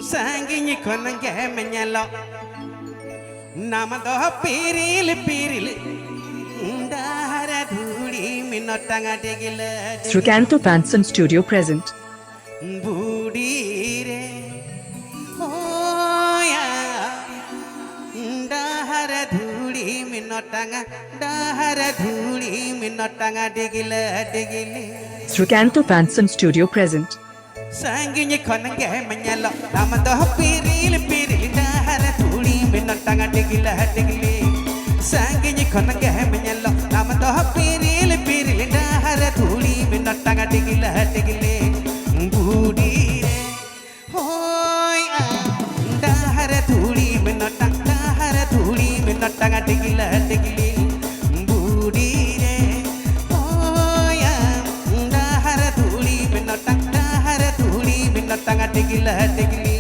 Sangi konange menyalo nama doh piril piril ndahara dhuli minotanga degila Srikanto Panson Studio present. budi re oh ya ndahara dhuli minotanga degila degili Srikanto Panson Studio present. Sanginya konange menyalo nama doh piril piril ndahara dhuli minotanga degila degili Sanginya konange menyalo nama doh piril piril ndahara dhuli minotanga degila degili budi re hoy ndahara dhuli minotanga degila degili budi re hoy ndahara dhuli minotanga degila degili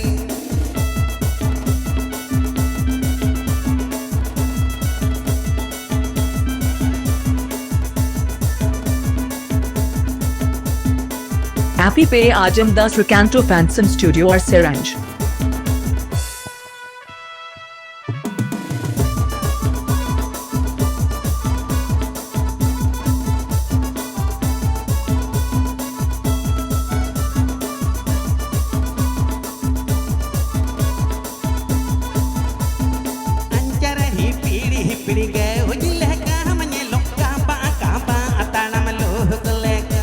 Happy Pay Ajam the Srikanto Panson Studio or Siranj. Anjara hipiri ge ujile ka manyelo ka ba atana malo koleka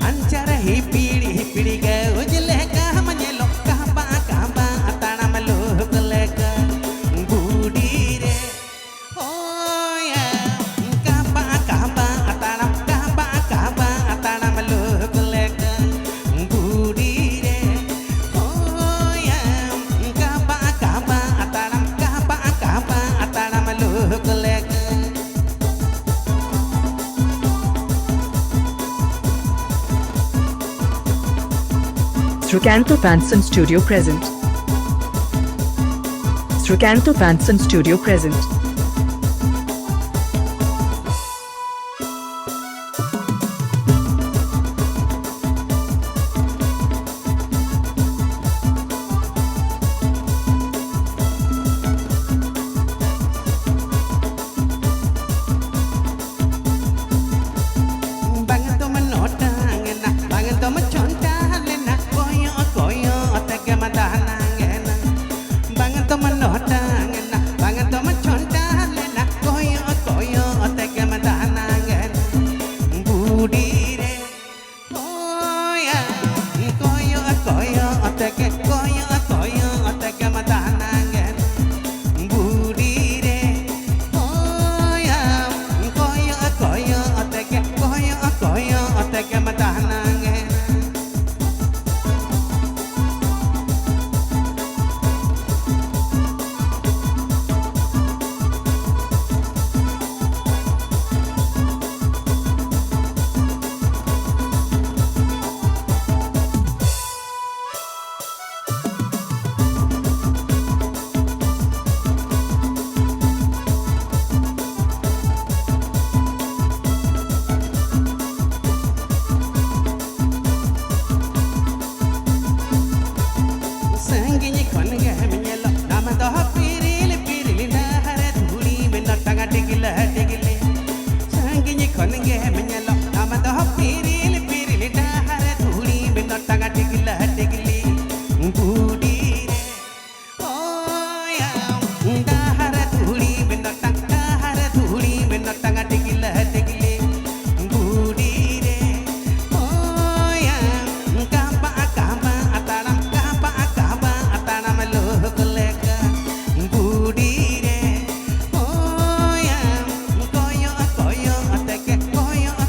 Anjara hipiri ge ujile ka manyelo ka ba atana malo koleka budi re hoya ka ba atana malo koleka budi re hoya ka ba atana malo koleka Srikanto Panson Studio present. Srikanto Panson Studio present. Bangan to manota ngena bangan to machonta lena koyo otake madana ngena bangan to manota ngena bangan to machonta lena koyo otake madana ngena budi re hoya koyo otake madana ngena budi re hoya koyo otake madana ngena Sanginya konange menyelo nama doh piril piril ndahara dhuli minotanga degila degili Sanginya konange menyelo nama doh piril piril ndahara dhuli minotanga degila degili budi re hoya ndahara dhuli minotanga degila degili budi re hoya ka ba atana malo koleka budi re hoya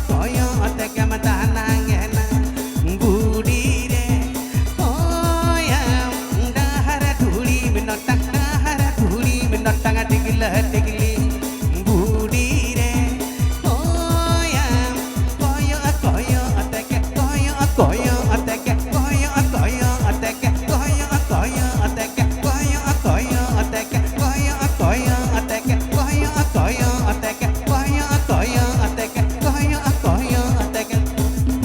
koyo otake madana ngena budi re hoya ndahara dhuli minotanga degila degili budi re hoya koyo otake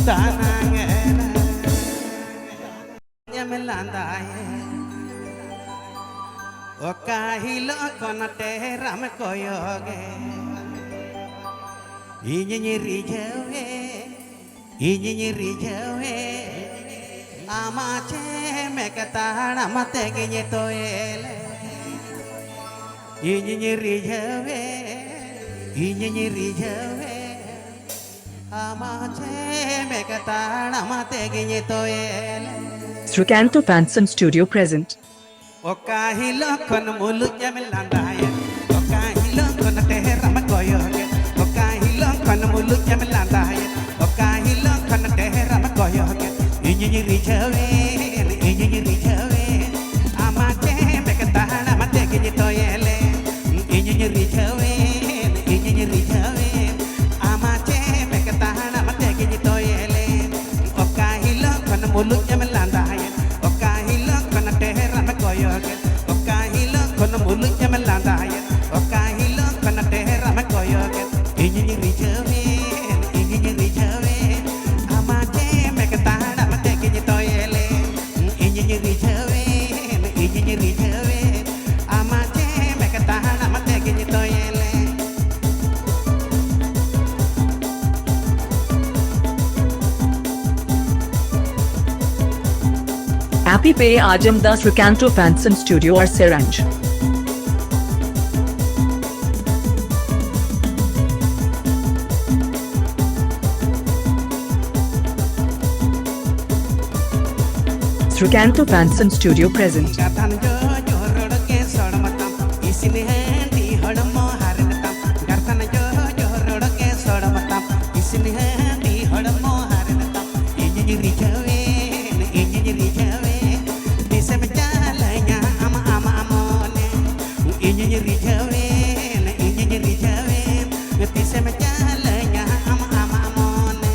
tanangena nyamelanda O kahilo kono teram koyoge Inyiri jawe Amache mekatana matege nyetoele Inyiri jawe Amache mekatana matege nyetoele Srikanto Fanson Studio present. Okahilo kono mulu jamelandaya Okahilo kono teram koyoge Okahilo kono mulu jamelandaya Okahilo kono teram koyoge Inyiri jawe Amache mekatana matege nyetoele Inyiri jawe Amache mekatana matege nyetoele Okahilo kono mulu jamelandaya Okahilo kono teram koyoge Okahilo kono mulu jamelandaya Okahilo kono teram koyoge Inyiri jawe Amache mekatana matege nyetoele Inyiri jawe Amache mekatana matege nyetoele Happy Pay Ajam Das Srikanto Fanson Studio or Seranj. Srikanto Fanson Studio present. Gatan jo rodoke sodamatam isine handi hodamo harinatam Gatan jo rodoke sodamatam isine handi hodamo harinatam Inyiri jawe disem jalanya ama amone Inyiri jawe disem jalanya ama amone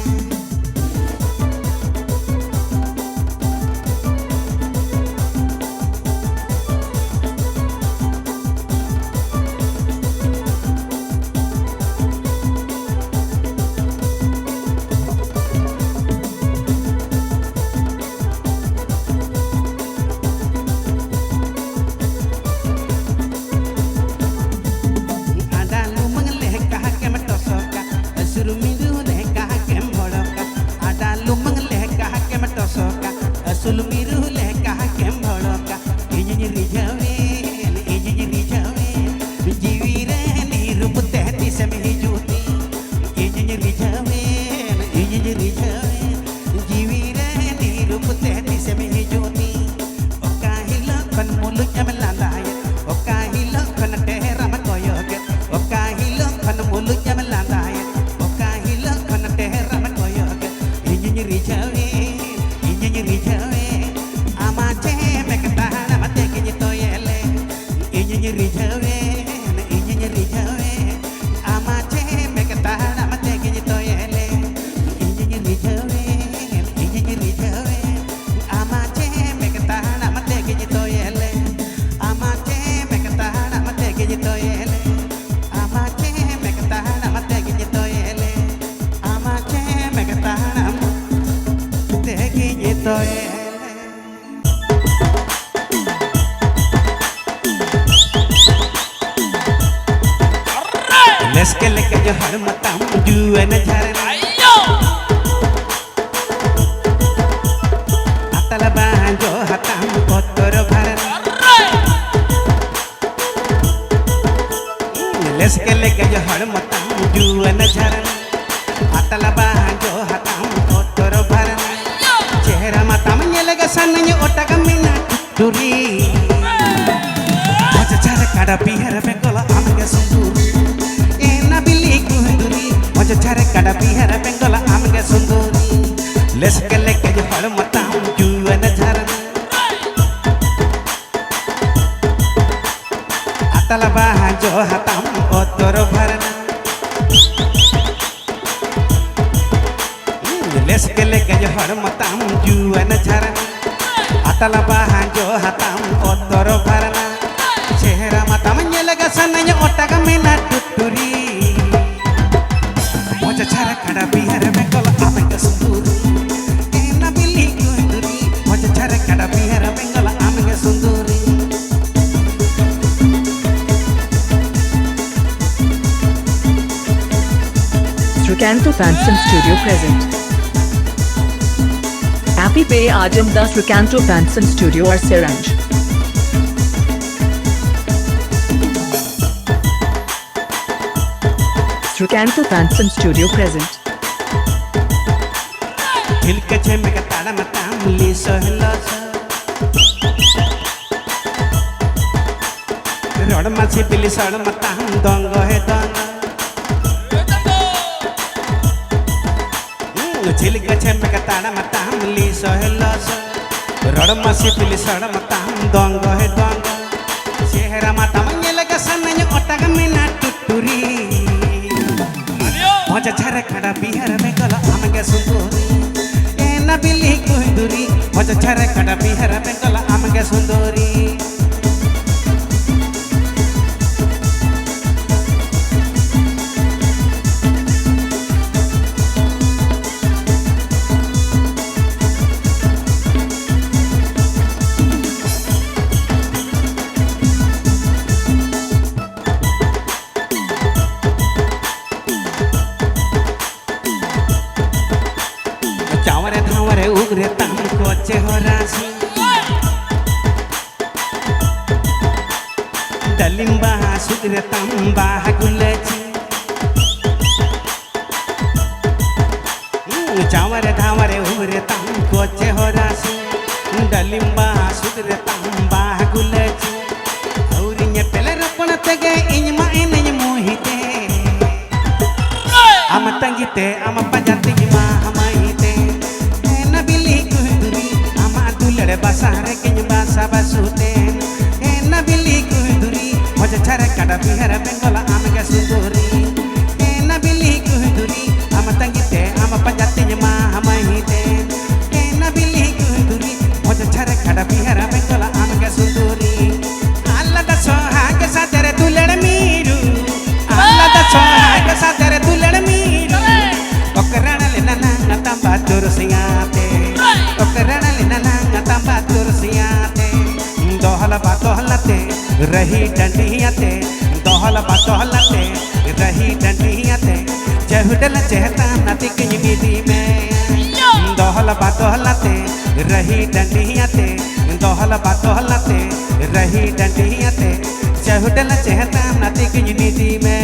Adalu mengeleka hakem tosoka asuru miru leka hakem boloka Adalu mengeleka hakem tosoka asuru miru leka hakem boloka Inyiri jawe jiwire ni rupte tisem hijuti Inyiri jawe jiwire ni rupte tisem hijuti Okahilo kon mulu jamelandaya Okahilo kon teram koyoge Okahilo kon mulu jamelandaya Okahilo kon teram koyoge Inyiri jawe Amache mekatana matege nyetoele Inyiri jawe Amache mekatana matege nyetoele Inyiri jawe Amache mekatana matege nyetoele Amache mekatana matege nyetoele Amache mekatana matege nyetoele Amache mekatana matege nyetoele Les que le cayó al matam du en el jardín hasta la banjo hatam potoro bharan Les que le cayó al matam du en el jardín hasta la banjo hatam potoro bharan Chehra matam nyelega sannya otagamina duri Moja cara kada pihar pekola amge sunduri Nabili kuhunduri Moja cara kada pihar pekola amge sunduri Les que le cayó al matam du en el jardín hasta la banjo hatam potoro bharan Les que le cayó al matam du en el jardín hasta la banjo hatam potoro bharan Chehra matam nyelega sannya otagamina tuturi Moja cara kada pihar pekola amge sunduri Nabili kuhunduri Moja cara kada pihar pekola amge sunduri Srikanto Fanson Studio present. Happy Pay Ajam the Srikanto Fanson Studio or Siranj. Srikanto Fanson Studio present. दिल के छेमे का ताड़ा मता मुली सहला road माछी पिली सड़ मता दंग है दंग दिल के छेमे का ताड़ा मता मुली सहला रोड माछी पिली सड़ मता दंग है दंग चेहरा माता मंगे लगा सनय ओटग मिना टुटुरी मजा छरे खड़ा बिहार में गला आमगे सुंदरी बिल्ली कुंदुरी मजा छरे खड़ा बिहार में गला आमगे सुंदरी चावरे धावरे उगरे ताम कोचे हो रासी डलिम्बा सुगरे ताम बाह गुलेची चावरे धावरे उगरे ताम कोचे हो रासी डलिम्बा सुगरे ताम बाह गुलेची औरी ने पेले रपण तगे इनमा एने मोहिते आम तंगीते आम पंजाती मा हमाईते ना बिल्ली कुंदुरी आमा दुलड़े बसारे किंज बासा बसुते ना बिल्ली कुंदुरी मजा छरे काटा बिहार बेंगला आमगे सुंदरी ना बिल्ली कुंदुरी आम तंगीते आम पंजाती मा हमाईते ना बिल्ली कुंदुरी मजा छरे काटा बिहार बेंगला आमगे सुंदरी अल्लाह दा सोहाग सादरे दुलड़ मीरू अल्लाह दा सोहाग सादरे दुलड़ मीरू ओकराना लेना ना तंबा तुरसियाते ओकराना लेना ना तंबा तुरसियाते दोहलते रही डंडियाते दोहलते रही डंडियाते चहुडल चहता नदी किंजी में दोहलते रही डंडियाते दोहलते रही डंडियाते चहुडल चहता नदी किंजी में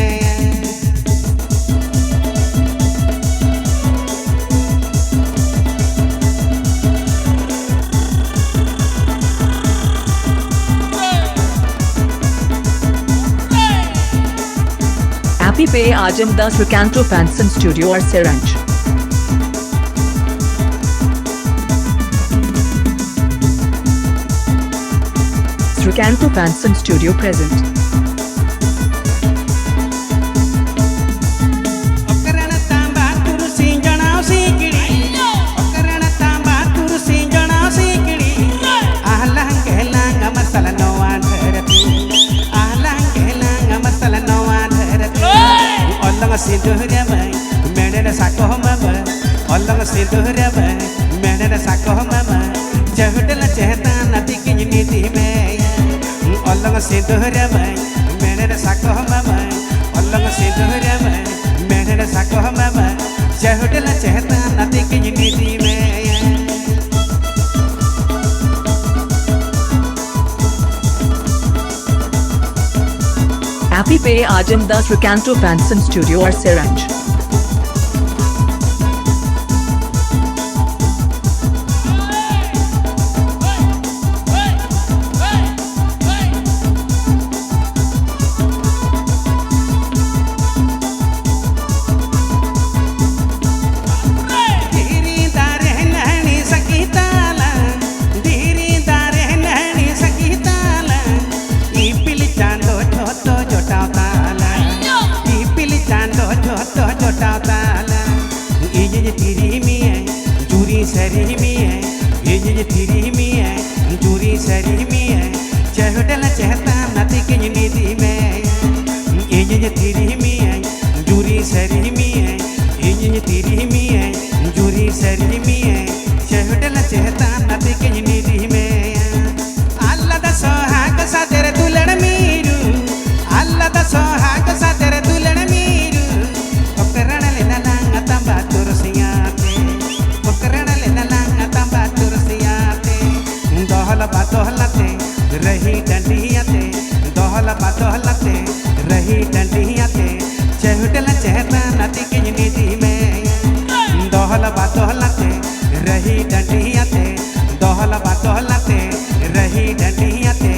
Happy Pay Ajam the Srikanto Fanson Studio or Siranj. Srikanto Fanson Studio present. ओकराना तांबा तुरसी जणाव सीकड़ी ओकराना तांबा तुरसी जणाव सीकड़ी आहलंग केलांग मसाला नवा धरती आहलंग केलांग मसाला नवा धरती ओलंग सिंदूरे में मेरे साको मम ओलंग सिंदूरे में मेरे साको मम चहुडल चहता नदी किंज नीति में ओलंग सिंदूरे में मेरे साको मम ओलंग सिंदूरे में मेरे साको मम चहुडल चहता नदी किंज नीति में Happy Pay Ajam the Srikanto Fanson Studio or Siranj. चहुडल चहता नदी के नीति में तिरी में जूरी सरी में तिरी में जूरी सरी में चहुडल चहता नदी के नीति में अल्लाह दा सोहाग सादर दुलड़ मीरू अल्लाह दा सोहाग सादर दुलड़ मीरू ओकरण लेना दोहलते रही डंडियाते दोहला दोहलते रही डंडियाते चहुटल चहता नदी की नीति में दोहला दोहलते रही डंडियाते दोहला दोहलते रही डंडियाते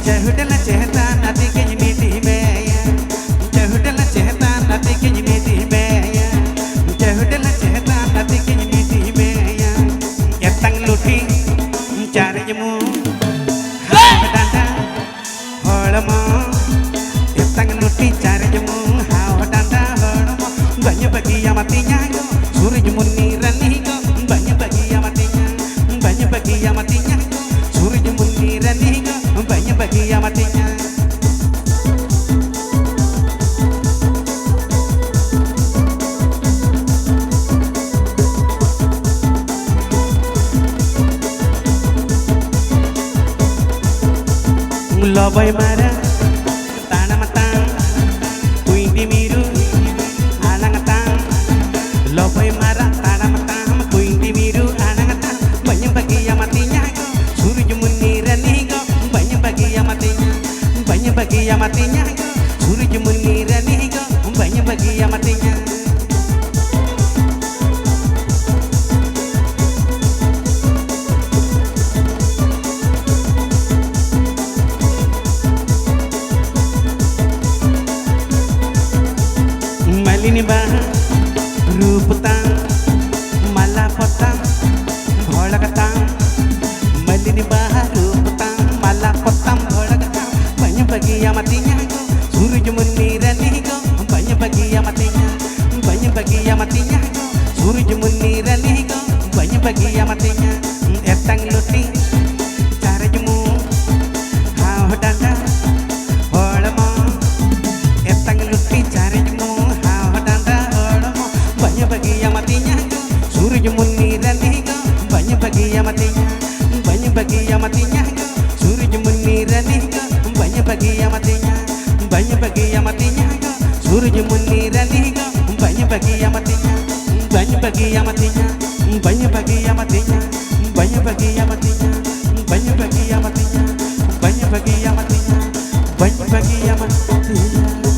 चहुटल चहता नदी की नीति में चहुटल चहता नदी की नीति में चहुटल चहता नदी की नीति में एतंग लुटी चार जमू हड़मा एतंग लुटी चार जमू हाव डांडा हड़मा बन्य बगिया मतिया सूरज मुन्नी रनी को बन्य बगिया मतिया सूरज मुन्नी रनी को बन्य बगिया मतिया Loboy mara tanamatan kuindi miru anangatan Loboy mara tanamatan kuindi miru anangatan banyak bagi yang matinya surya munni rani go banyak bagi yang matinya surya munni rani go banyak bagi yang matinya Malini baha rupatang malapatang bholakatang Malini baha rupatang malapatang bholakatang banyak bagi yang matinya surya munni rani go banyak bagi yang matinya surya munni rani go banyak bagi yang matinya etang luti cara jemu haw danda holama etang luti cara jemu bagi yang matinya surya munni rani go banyak bagi yang matinya surya munni rani go banyak bagi yang matinya surya munni rani go banyak bagi yang matinya banyak bagi yang matinya banyak bagi yang matinya banyak bagi yang matinya banyak bagi yang matinya banyak bagi yang matinya banyak bagi yang matinya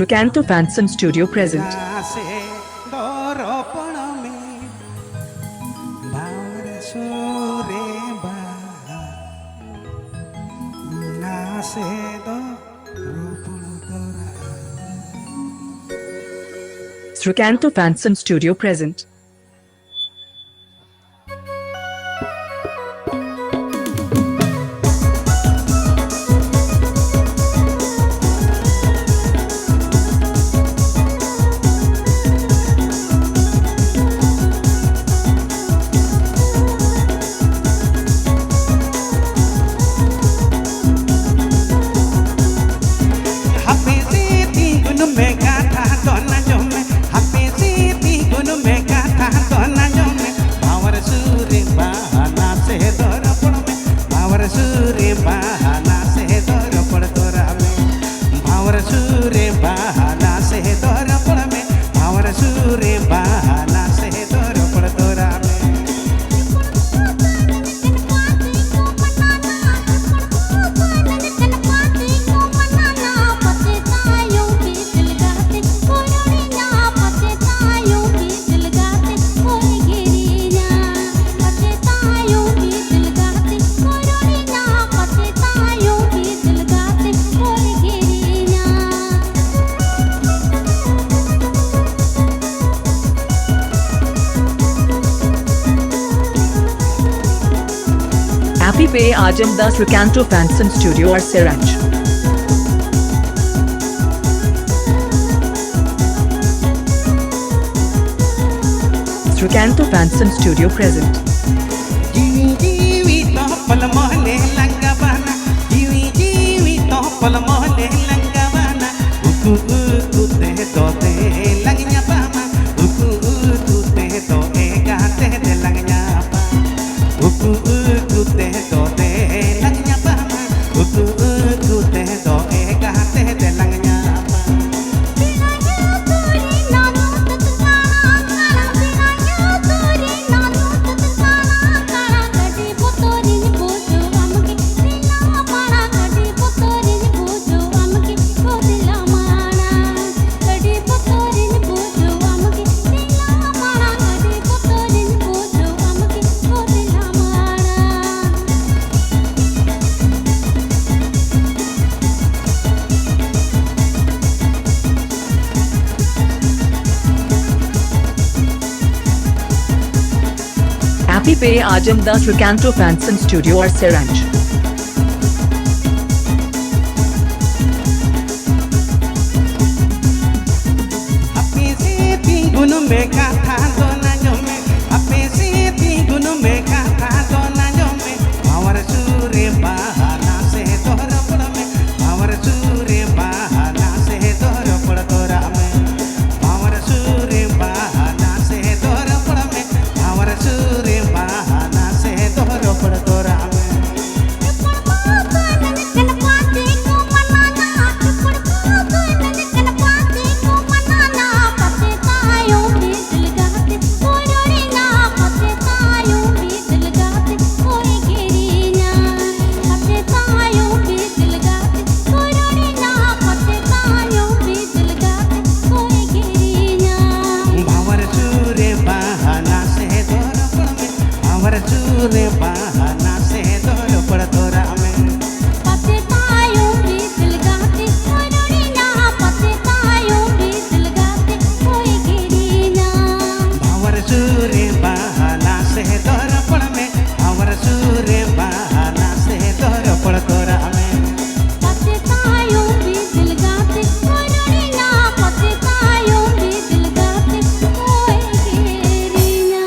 Srikanto Fanson Studio present. Srikanto Fanson Studio present. Happy Bay Ajam the Srikanto Fanson Studio or Siraj. Srikanto Fanson Studio present. Langnya pama, uku tu te to e gate de langnya uku teh do te langnya pama uku teh do ga te langnya Happy Pay Ajam Das Recanto Fanson Studio or Seranj. Ape se ti gunu me ka tha do na jo me ape se ti gunu me ka tha do na jo me power sure bahana se tohra pad me power sure bahana se tohra pad tora me power sure bahana se tohra pad me power sure bahana se tohra pad tora me Sure bahana se dor pad tora me pate tayo bhi dil gaate korori na pate tayo bhi dil gaate koi giri na bhavar sure bahana se dor pad me bhavar sure bahana se dor pad tora me pate tayo bhi dil gaate korori na pate tayo bhi dil gaate koi giri na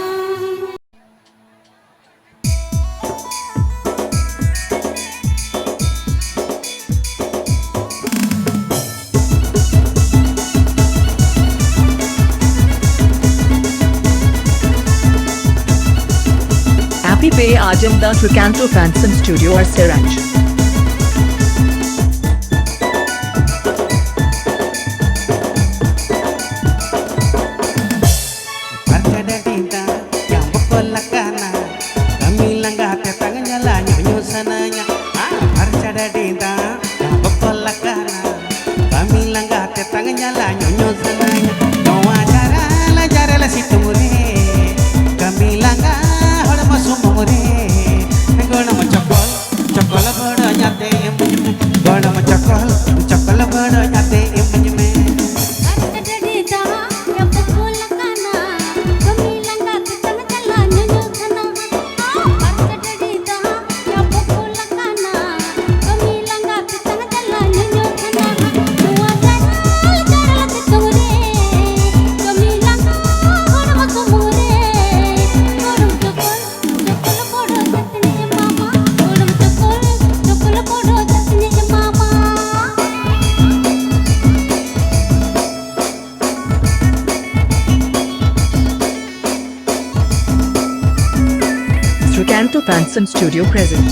Happy Pay Ajam Das Recanto Fanson Studio or Seranj. parcada dinda yang bekolakana kami langgar te tangnya la nyo sananya parcada dinda yang bekolakana kami langgar te tangnya la nyo sananya no ajara la situmure kami langgar hol masumure gona machakol chakol bada nyate gona machakol chakol bada nyate emme Artadita ya pukul kana kami langgar tang chala nyu khana Artadita ya pukul kana kami langgar tang chala nyu khana tua jaral tumure kami langgar hor masumure kodum chokol podo satni mama kodum chokol podo satni mama Recanto Fanson Studio present.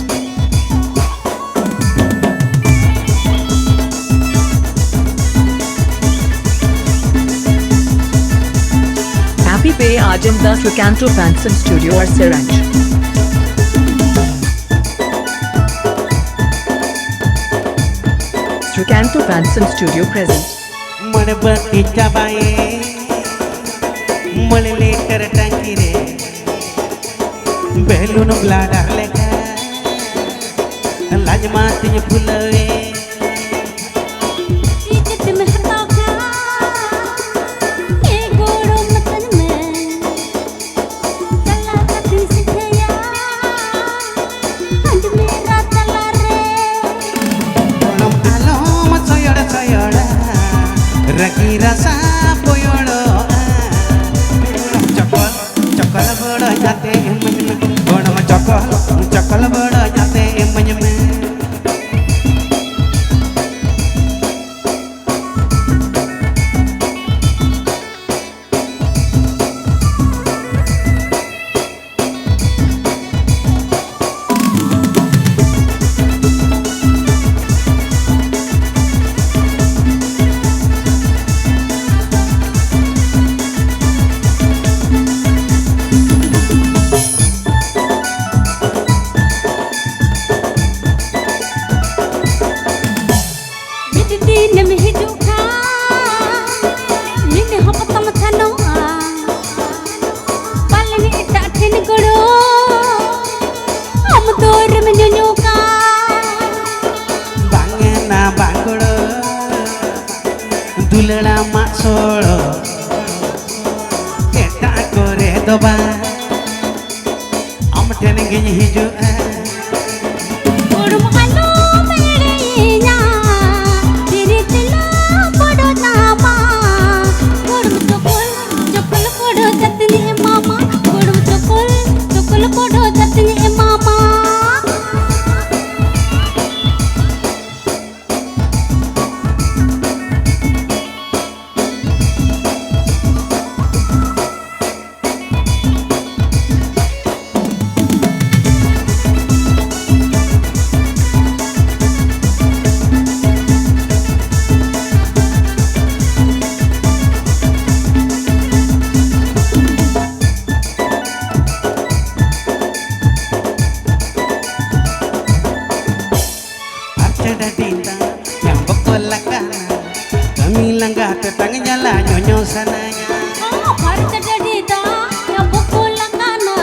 Happy Pay Ajam Das Recanto Fanson Studio or Seranj. Recanto Fanson Studio present. मनबती चबाए मले लेकर टंकी रे balloon bladder लेकर लाजमाती फुलवे इज्जत में हटाओ ये गोड़ो मतन में चला कतन सिखया अंज मेरा चला रे कोणम आलो मचोयड़ चोयड़ रकी रसा पोयड़ चकल चकल बड़ जाते कोणम चकल चकल बड़ जाते मन में गे हिजू Kodum alu merinya, diri tila podo nama. Kodum cokol podo jatni mama. Kodum cokol podo jatni mama. Dita yang bekol lakana kami langgar tetang nyala nyonyo sananya Oh, Bharata dadida, ya bokola kana.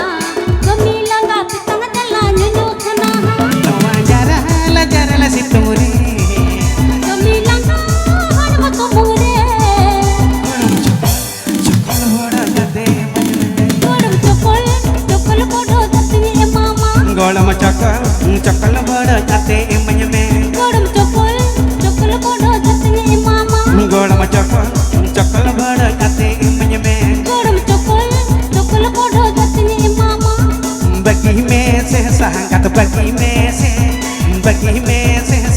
Kami langga pitang jala nyunyu khana. tawa jara la situmuri Kami langga hanma tumure. cokol boda jate Kodum cokol podo jatni mama. golam cokol boda jate emanyame Kodum cokol podo jatni mama. golam cokol boda jate emanyame Kodum cokol podo jatni mama. bagi me se sahangkat bagi me se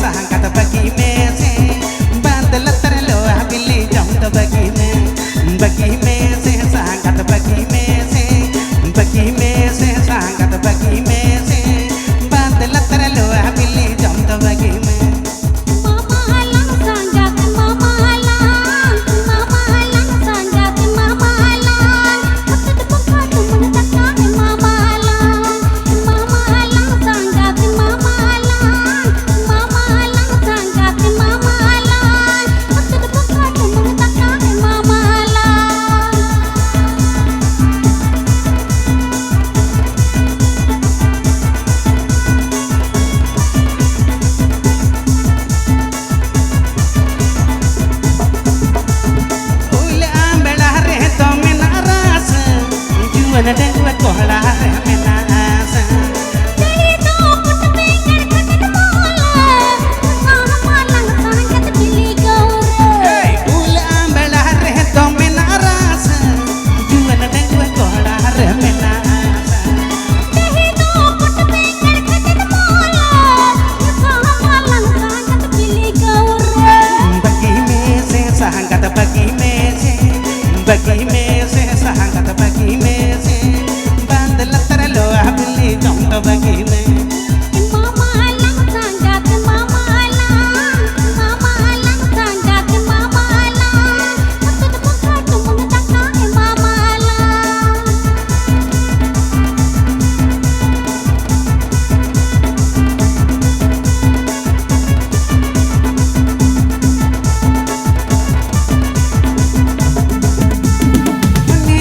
sahangkat bagi me se bandel terlo habili jam to bagi me se sahangkat bagi me se sahangkat bagi me se bandel terlo habili jam to bagi me Mama halang sanjat mama halang sanjat mama halang Hatat pangkat menetaka mama halang sanjat mama halang sanjat mama halang Hatat pangkat menetaka mama halang ule ambela re to menaras juan dengwa kohla re menaras Dari to put pinggir khatat mola halang sanjat pilih gaure ule ambela re to menaras juan dengwa kohla re menaras Dahi to put pinggir khatat mola halang sanjat pilih gaure bagi me se sahangkat bagi me se sahangkat bagi me se bandel terlo habili jam to bagi me Mama halang sanjat mama halang sanjat mama halang Hatat pangkat menetaka mama halang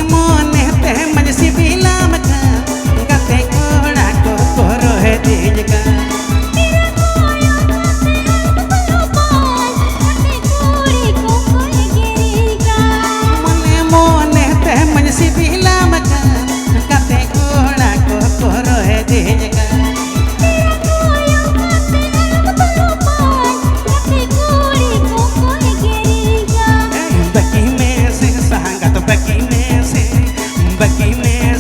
mone te mansi bila mata kate koda ko koro he dijga Tira koyo kate alpulupan Kate kuri ko koi giriga mone te mansi bila mata kate koda ko koro he dijga Tira koyo kate alpulupan Kate kuri ko koi giriga bagi me se sahangkat bagi me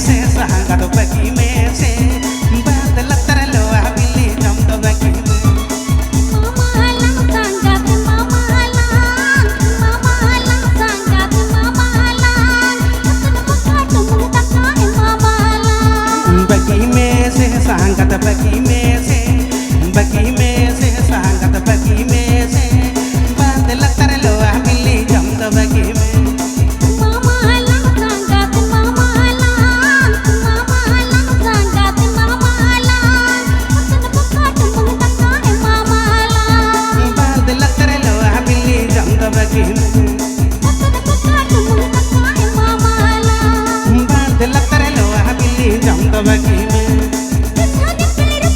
se sahangkat bagi me se bandel terlo habili jam to bagi me Mama halang sanjat mama halang sanjat mama halang Hatat pangkat menetaka mama halang bagi me se sahangkat bagi me se sahangkat bagi me se bandel terlo habili jam to bagi me Mama halang sanjat mama halang sanjat mama halang Hatat pangkat menetaka mama halang bandel terlo habili jam to bagi me Hatat pangkat menetaka mama halang bandel terlo habili jam to bagi me Kani pilih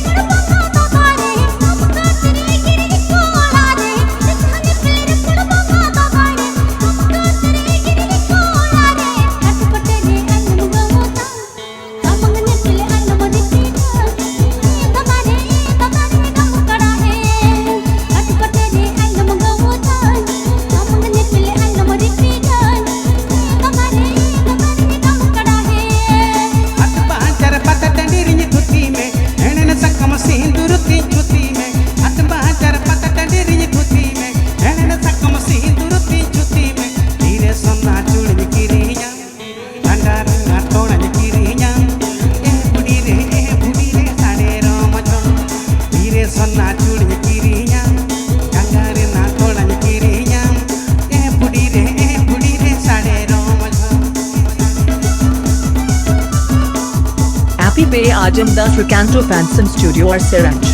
Ajamdas Recanto Fanson Studio or Seranj.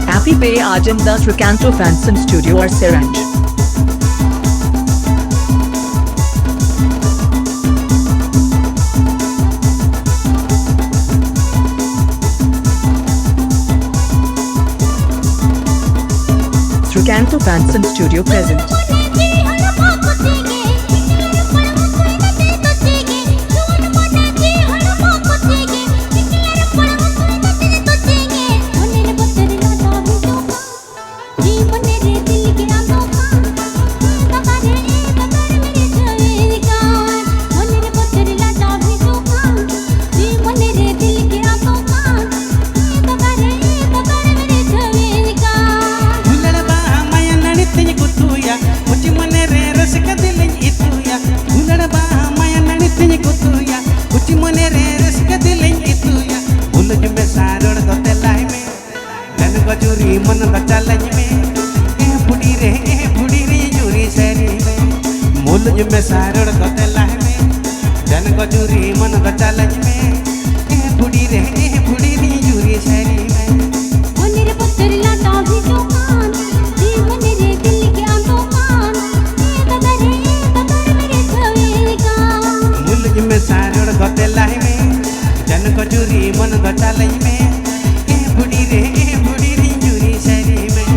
Happy Pay Ajamdas Recanto Fanson Studio or Seranj. Recanto Fanson Studio present. जूरी मन बचालज में बुढ़ी रे jury सरी में मुलज में सारड़ गतलाह में जन गजूरी मन बचालज में बुढ़ी रे जूरी सरी में मेरे पुत्र लाटा भी दुकान जीवन रे दिल के आंदोलन मेरे छवे का मुलज में सारड़ गतलाह में जन गजूरी मन बचालज में बुढ़ी रे जूरी सरी में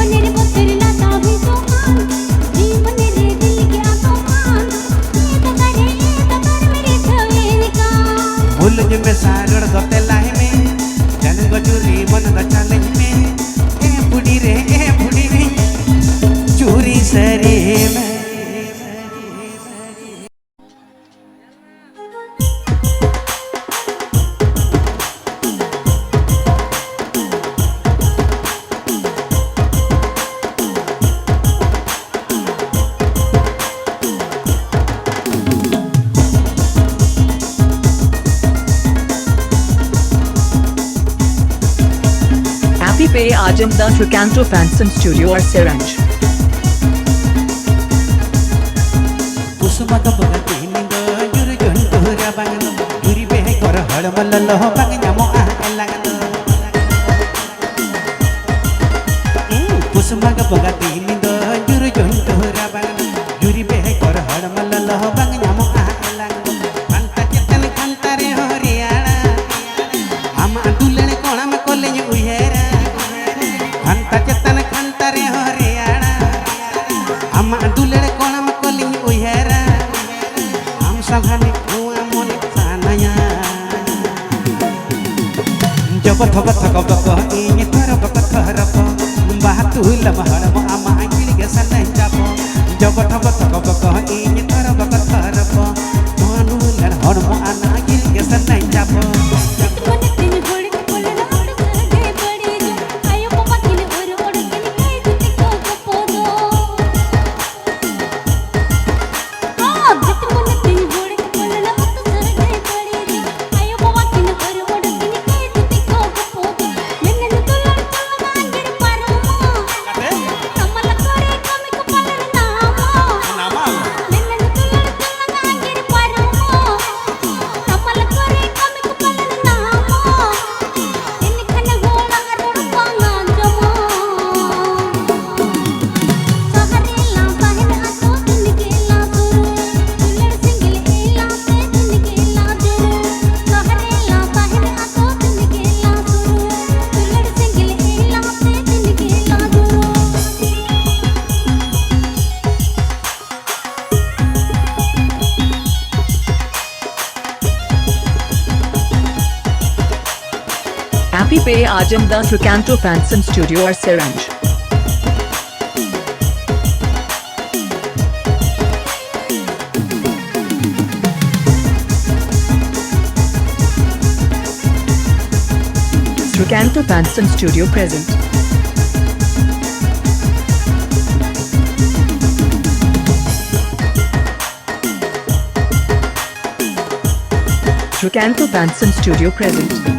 मेरे पुत्र लाटा भी दुकान जीवन रे दिल के आंदोलन मेरे छवे का मुलज में सारड़ गतलाह में जन गजूरी मन बचालज में बुढ़ी रे चूरी सरी में Happy Pay Ajamdas Recanto Fanson Studio or Seranj. कुसुमक बगती निंग जुर जुंटुरा बंगन जुरी बेह कर हड़मल लह बंग जामो आ लगन कुसुमक बगती निंग जुर जुंटुरा बंगन जुरी बेह कर हड़मल लह बंग जामो आ लगन खंता चेतन खंता रे हरियाणा हम दुलन कोणा में कोले उहेरा खंता चेतन खंता रे हरियाणा हम दुलन कोणा में कोले उहेरा हम सघाने हुआ मोने सानया जब थब थक बक इन थर बक थर प बातु लमहर म आमा गिल के सनै जाप जब थब थक बक इन थर बक थर प मानु लड़ हर म आना गिल के सनै जाप मन दिन घोड़ के बोलना ओड़ सगे बड़ी जो आयो पापा किने ओड़ ओड़ के निकाय तुते को पोदो हां जत मन दिन घोड़ के बोलना ओड़ सगे बड़ी जो आयो पापा किने ओड़ ओड़ के निकाय तुते को पोदो मेनन तुलड़ तुलना गिर पारो कमल करे कमी को पलन नामो मेनन तुलड़ तुलना गिर पारो कमल करे कमी को पलन नामो इनखन गोला रोड पांगा जमो सहरेला बहन आतो दिन गेला सुरु तुलड़ सिंगल एला से दिन गेला जुरु सहरेला बहन आतो दिन गेला सुरु तुलड़ सिंगल एला से दिन गेला जुरु Happy Pay Ajamdas Recanto Fanson Studio or Seranj. Recanto Fanson Studio present. Recanto Fanson Studio present.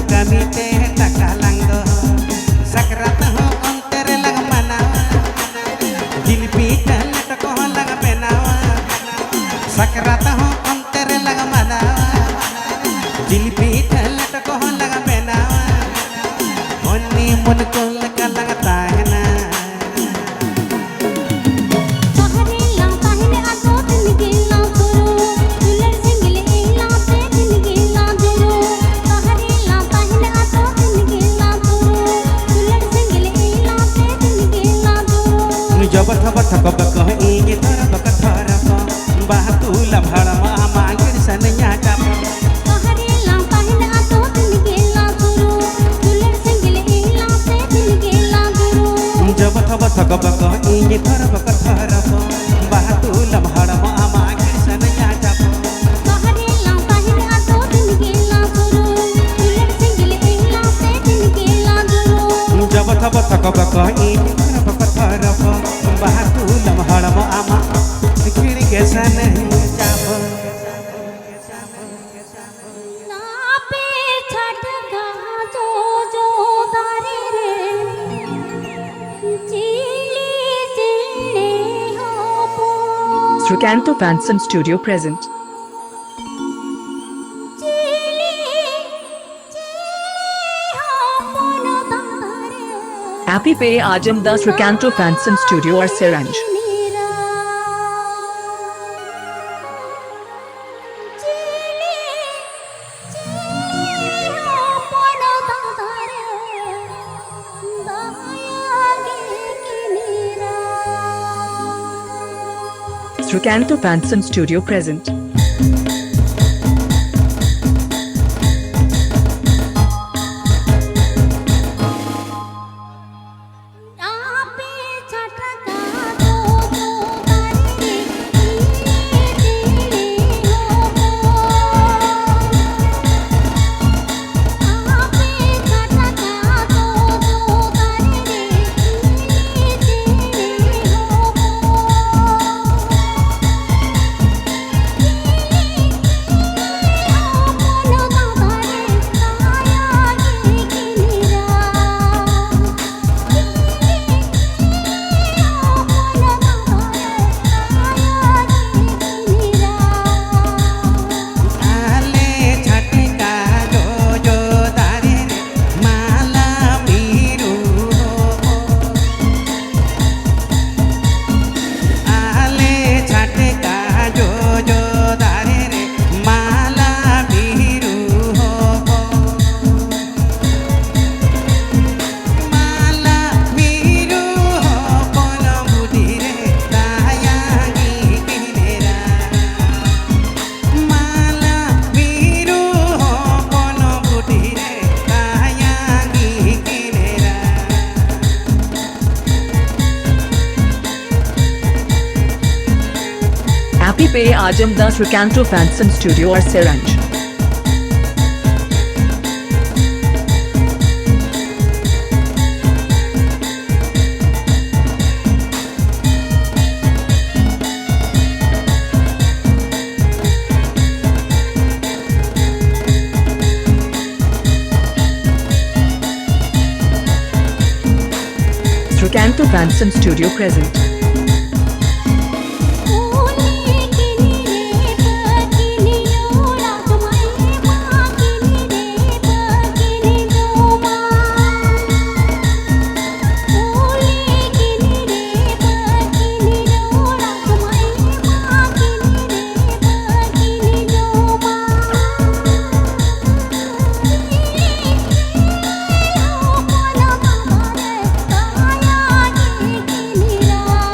kami teh takalang do sakrat ho onter lang manawa jilpi dan toko lang penawa sakrat ho onter lang manawa jilpi dan toko lang penawa onni mun kol kalang tahna jabat habat habak kah ingi thara bak thara ko bahtu lam harama mangir sannya cap kahari lang pahina ato tinigela guru dular singile ila se tinigela guru jabat habat habak kah ingi thara bak thara ko bahtu lam harama mangir sannya cap kahari lang pahina ato tinigela guru dular singile ila se tinigela guru jabat habat habak kah ingi thara bak thara ko bahtu lam harama ama kiri kesan cap ना पे छटका जो जो तारे रे chilli चिली हो पो Srikanto Fanson Studio present. चिली चिली हो पो नो तारे Happy Pay Ajam the Srikanto Fanson Studio or Seranj. Srikanto Fanson Studio present. Happy Pay Ajam the Srikanto Fanson Studio or Seranj. Srikanto Fanson Studio present. Thank you.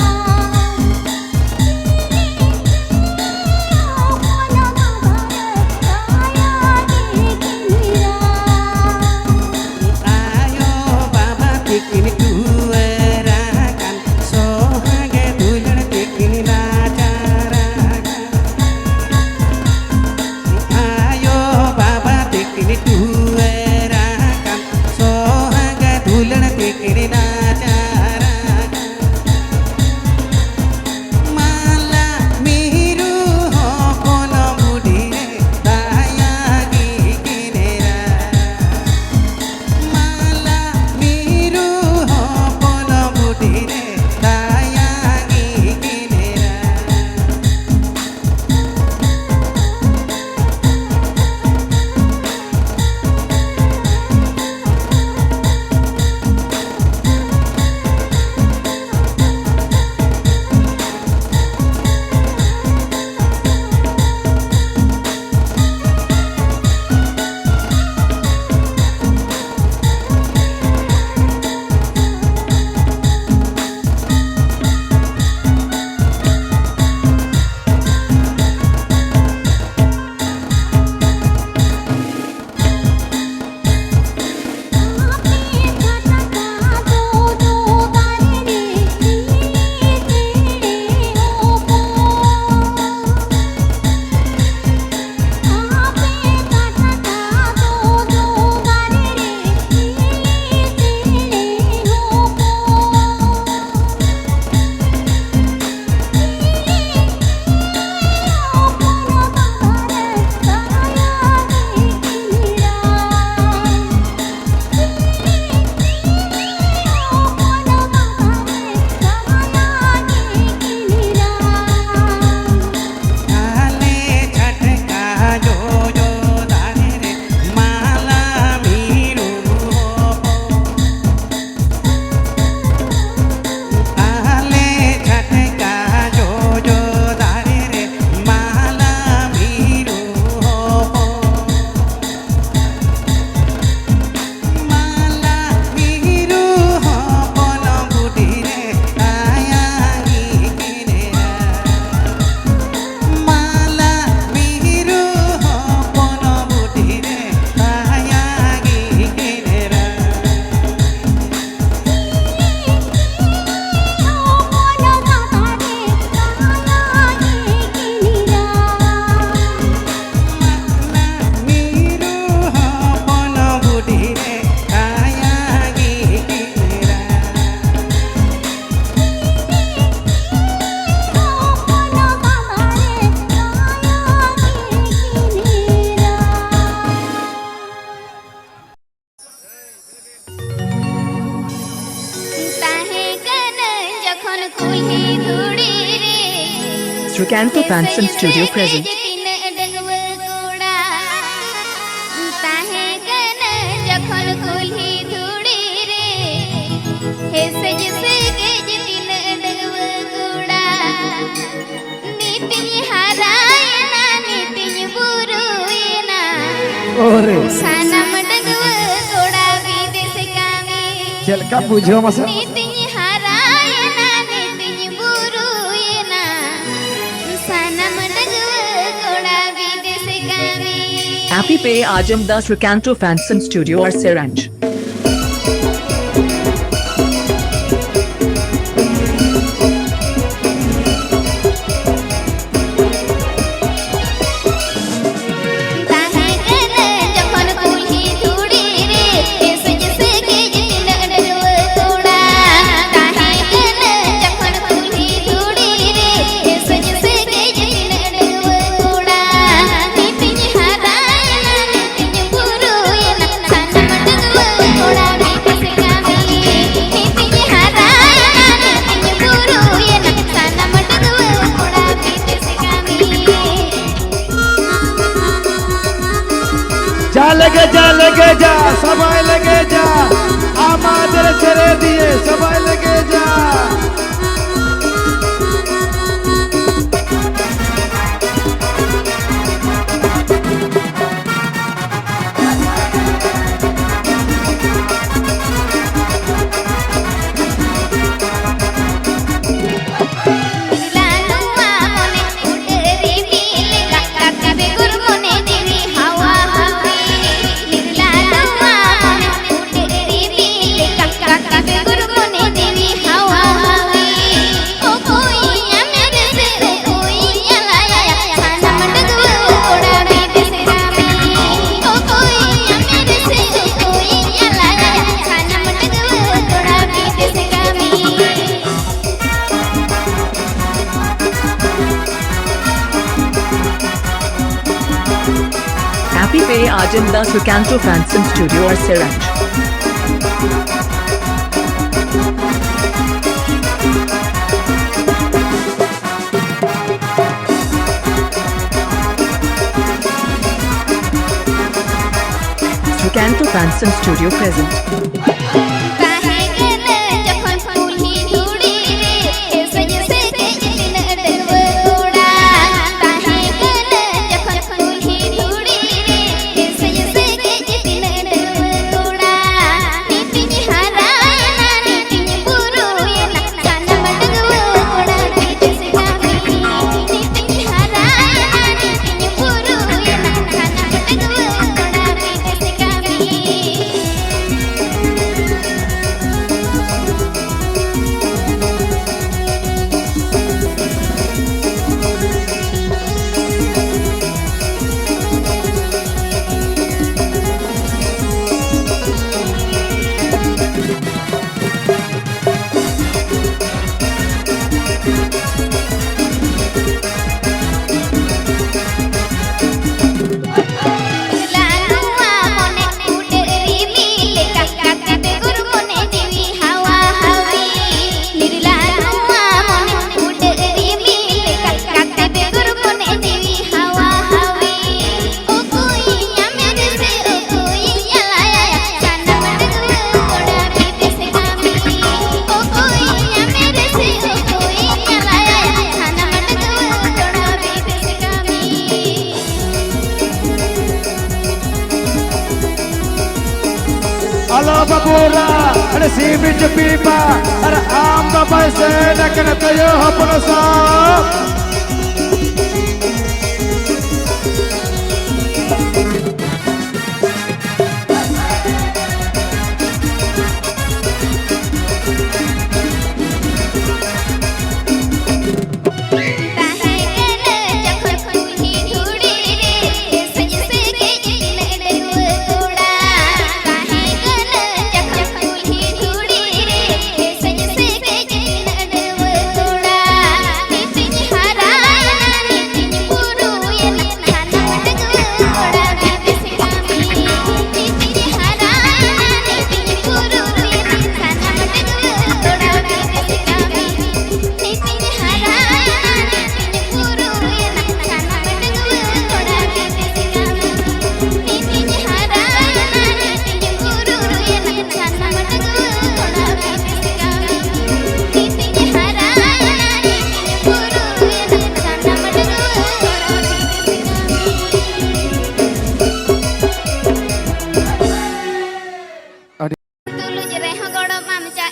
Sukanto Fanson Studio present. Ore. Cel ka pujo masa. Happy Pay Ajam Das Sukanto Fanson Studio or Seranj. लगे जा सबाई लगे जा आमादर चले दिए सबाई लगे जा Happy Pay Ajam Das Sukanto Fanson Studio or Seranj. Sukanto Fanson Studio present. Halo Babura, ada si bicu pipa, ada am dapai nak kena tayo hapon asap. Hara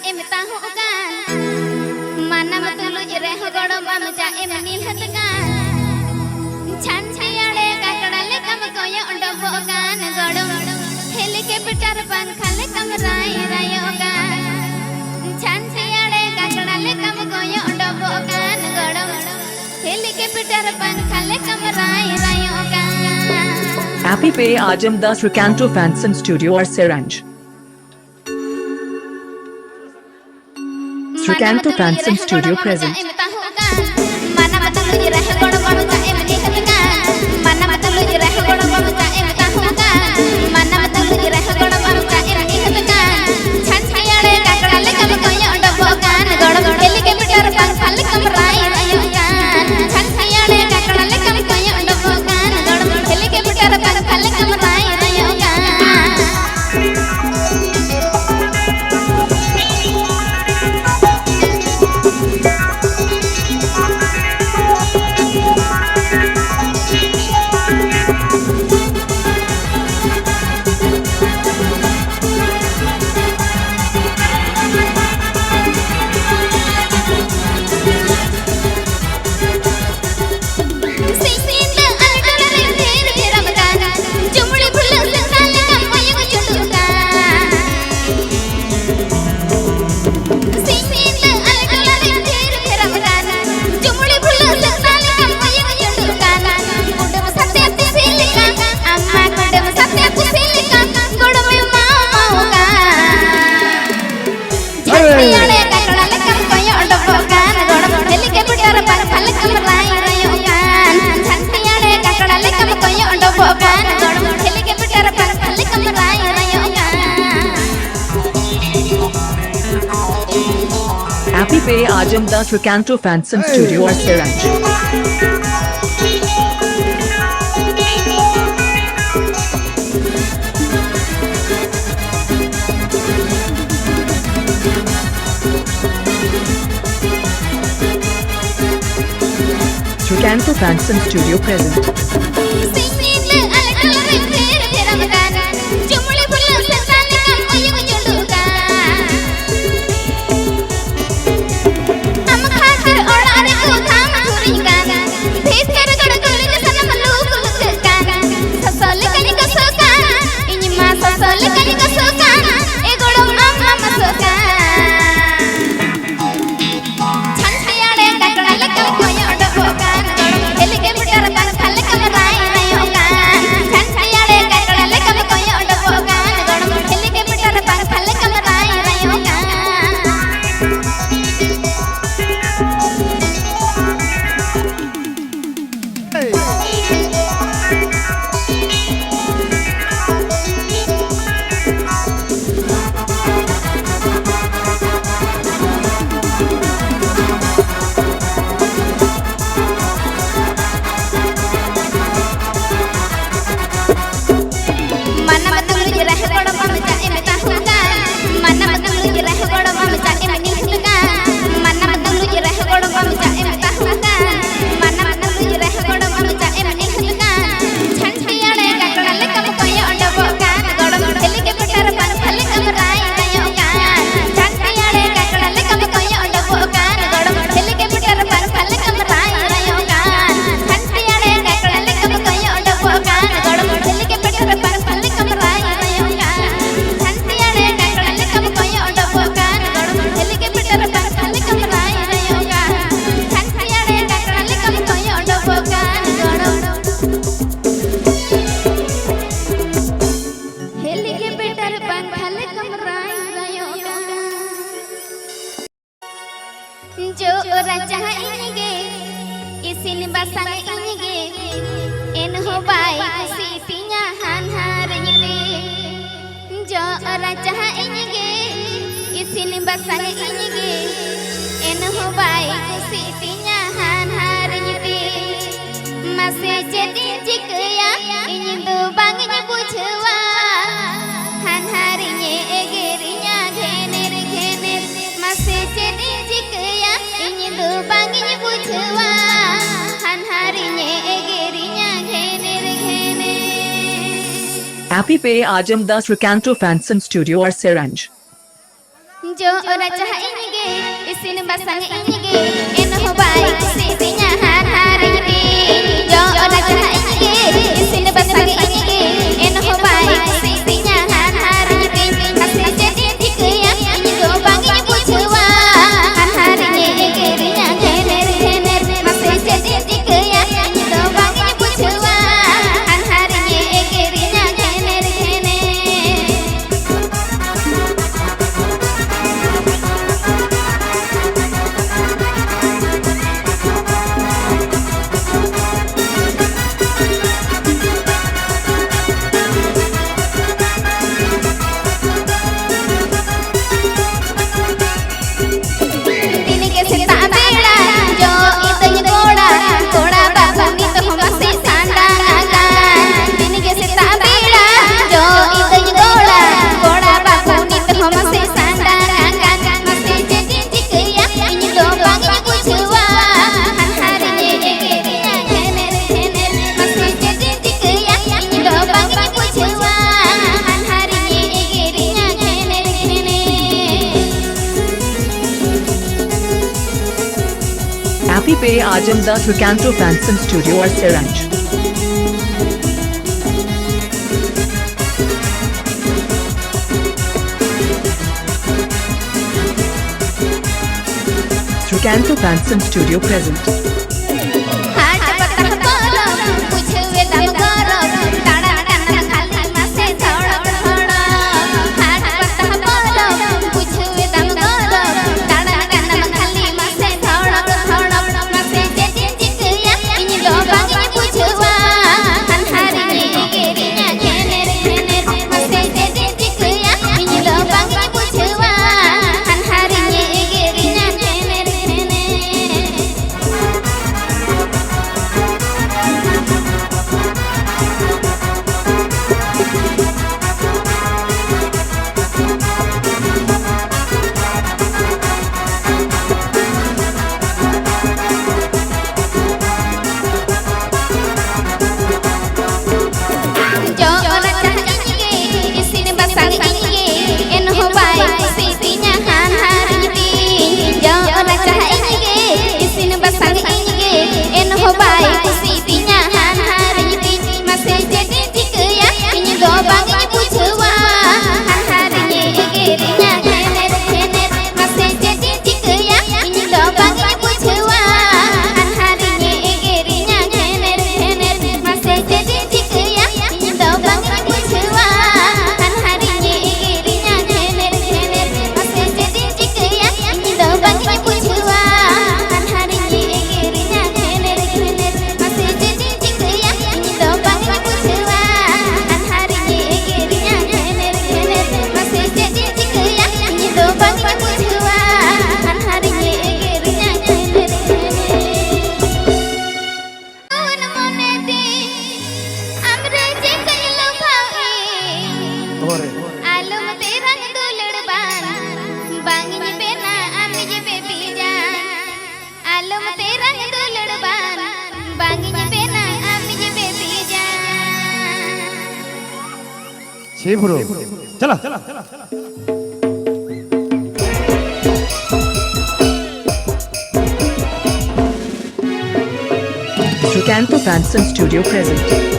em tahu kan mana matulu jere godo mamja em nilhat kan chan chayale kakadale kam koya ondo bokan godo helicopter pan khale kam rai rayo kan chan chayale kakadale kam koya ondo bokan godo helicopter pan khale kam rai rayo kan Happy Pay Ajam Das Ricanto Fanson Studio or Seranj. Ricanto Fanson Studio present. Mana matulu jirah godo mamja em nilhat kan mana matulu jirah godo mamja em tahu kan mana matulu jirah godo mamja em nilhat kan chan chayale kakadale kam koya ondo bokan godo helicopter pan khale kam rai rayo kan chan chayale kakadale kam koya ondo bokan godo helicopter pan khale kam rai rayo kan Happy Pay Ajam Das Ricanto Fanson Studio or Seranj. Ricanto Fanson Studio present. जो राजा इनगे इसिन बसंग इनगे इन हो by सीतिया हानहार इनगे जो राजा इनगे इसिन बसंग इनगे इन हो by सीतिया हानहार इनगे मसे जदी जिकया इन दो बांग इन बुझवा हानहार इने एगेरिया घेनेर घेनेर मसे जदी जिकया इन दो बांग इन बुझवा हानहार इने एगेरिया घेनेर घेनेर Happy Pay Ajam Das Ricanto Fanson Studio or Seranj. जो ora cahainge isin basang inge enoh baik sisinya hari ini jo ora cahainge isin basang inge enoh baik sisinya hari ini kasih jadi dikaya ini do bangi puchwa hari ini gerinya gener gener masih jadi dikaya ini do bangi puchwa hari ini gerinya gener gener Happy Pay Ajanda Tricanto Fanson Studio or Siranch. Tricanto Fanson Studio present. Bro चला Tricanto Fanson Studio present.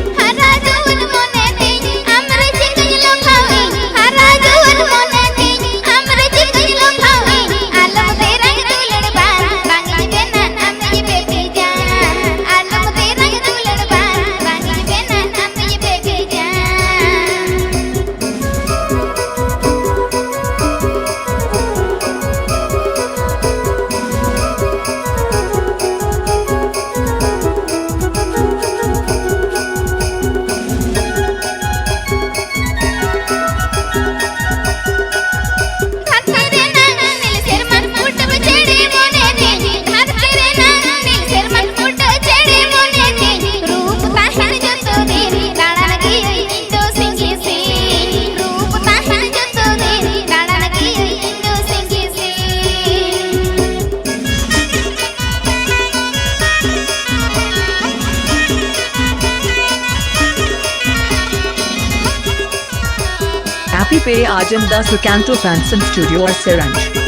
पे आजम दास Canto Fanson Studio और Seranj।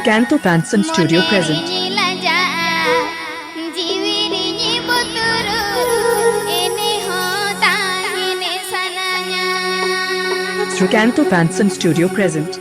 Canto Fanson Studio present। Canto Fanson Studio present।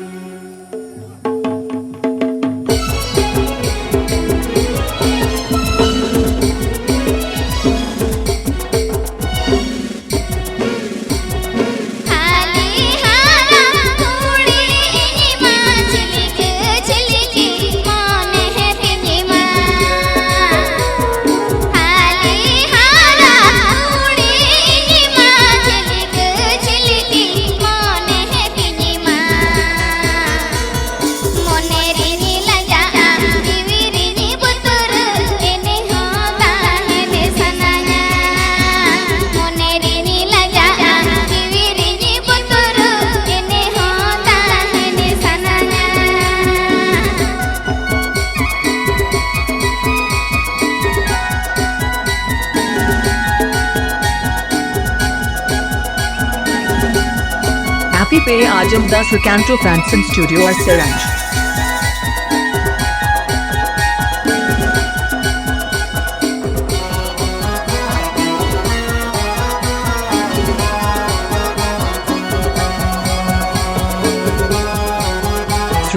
पे आजम दास Canto Fanson Studio और Seranj।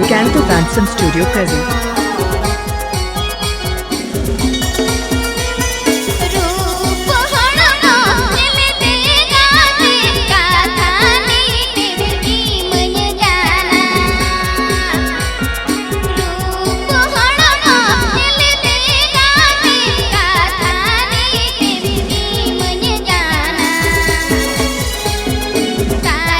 Canto Fanson Studio present। Bye.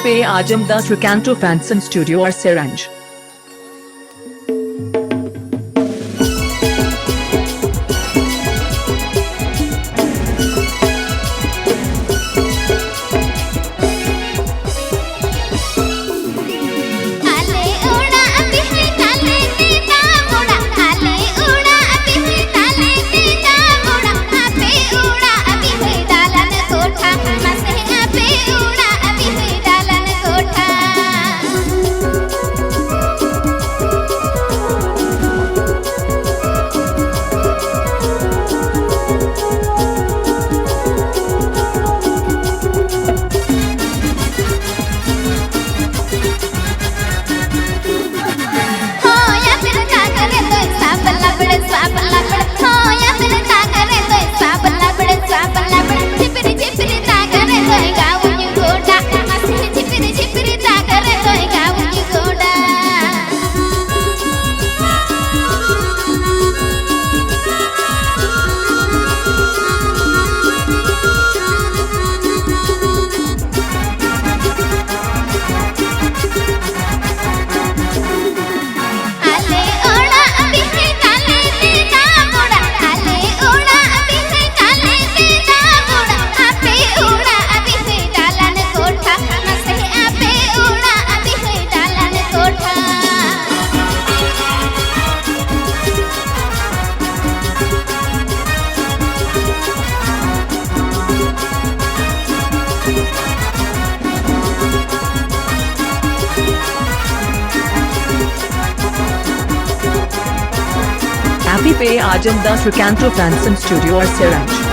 पे आजमदा Tricanto Fanson Studio और Seranj। Happy पे आजमदा Tricanto Fanson Studio और Seranj।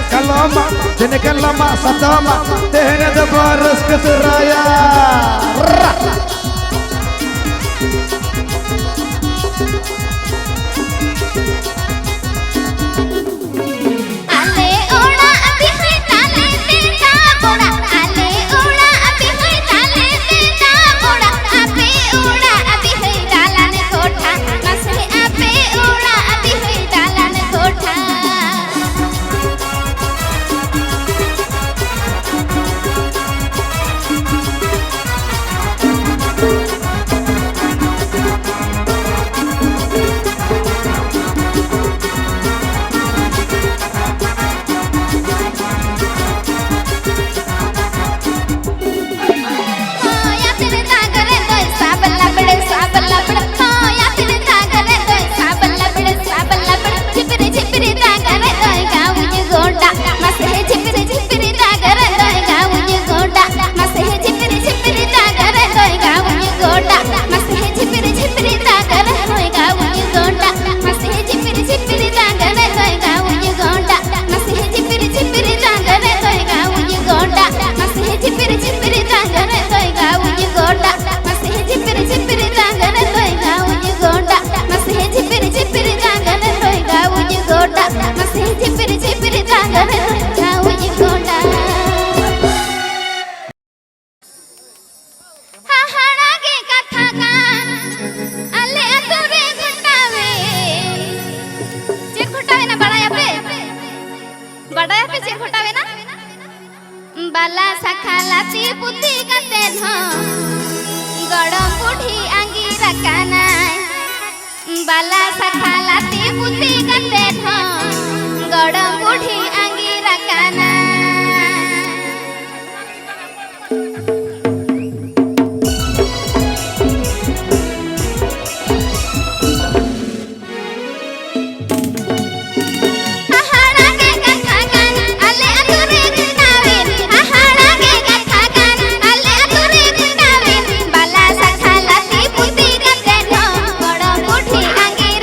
Kalama, dene kalama satama, dene de baras keseraya. बाला सखालाती पुती कते ध गड़म बुढ़ी आंगी रकाना बाला सखालाती पुती कते ध गड़म बुढ़ी आंगी रकाना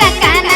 Rakana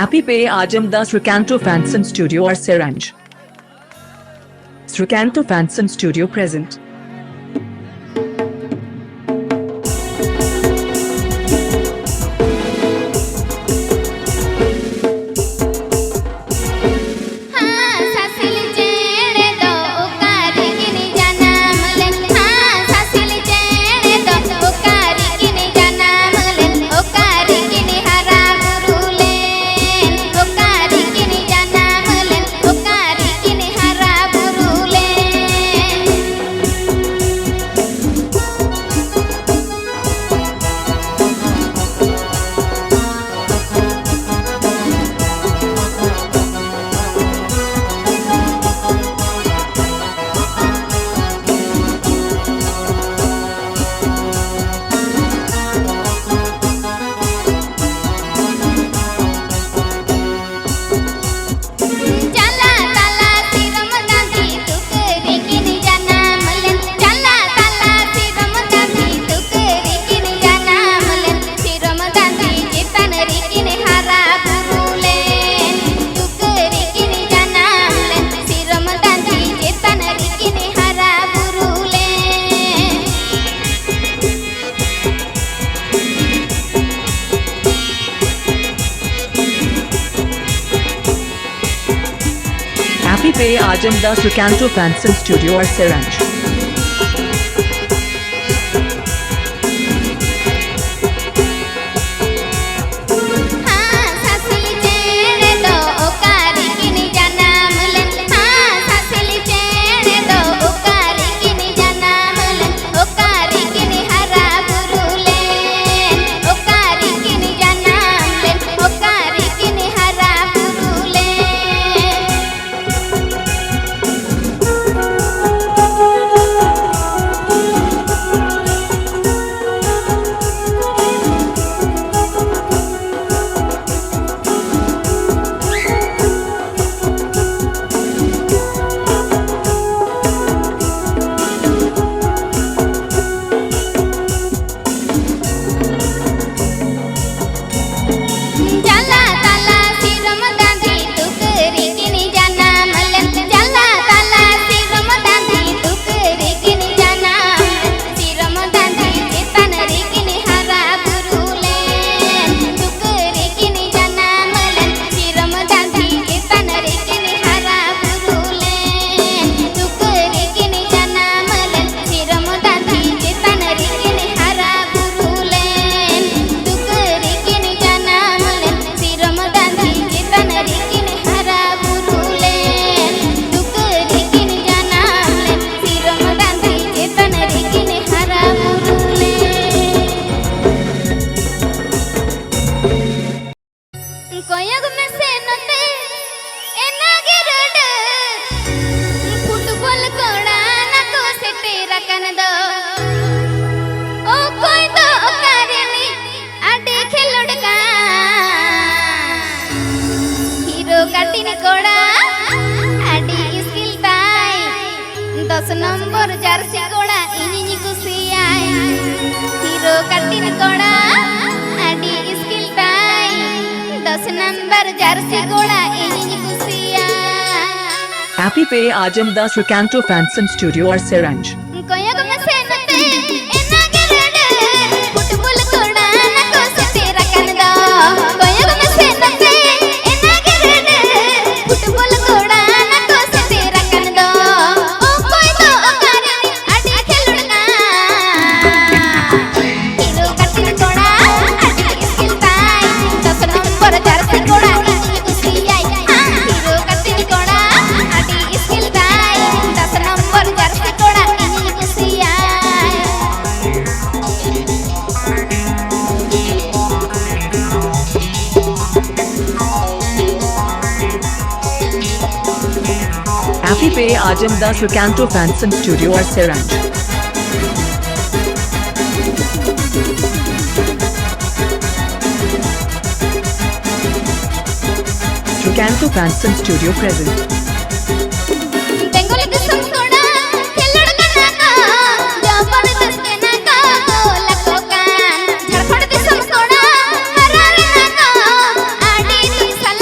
Happy Pay Ajamda Srikanto Fanson Studio or Seranj. Srikanto Fanson Studio present. Happy Pay Ajamda Srikanto Fanson Studio or Seranj. Number jersey कोड़ा इनी कुसियाय हीरो कटिन कोड़ा आडी स्किल टाइम 10 नंबर जर्सी कोड़ा इनी कुसियाय Happy Pay Ajamda Srikanto Fanson Studio or Seranj. कोयग में से नते एना गिरडे फुटबॉल कोड़ा ना को से तेरा कन दो कोयग में से नते एना गिरडे फुटबॉल कोड़ा ना को से तेरा कन दो ओ कोई तो अकारी आडी खेलुड़ना हीरो कटिन कोड़ा आडी स्किल टाइम 10 नंबर जर्सी कोड़ा इनी कुसियाय हीरो कटिन कोड़ा आडी स्किल टाइम 10 नंबर जर्सी कोड़ा इनी कुसियाय Happy Pay Ajamda Srikanto Fanson Studio or Seranj. Srikanto Fanson Studio present. बेंगोली दिसम सोडा खेलड़ कना का जापान देश के ना का गोला कोकान झारखंड दिसम सोडा हरार ना का आडी तुम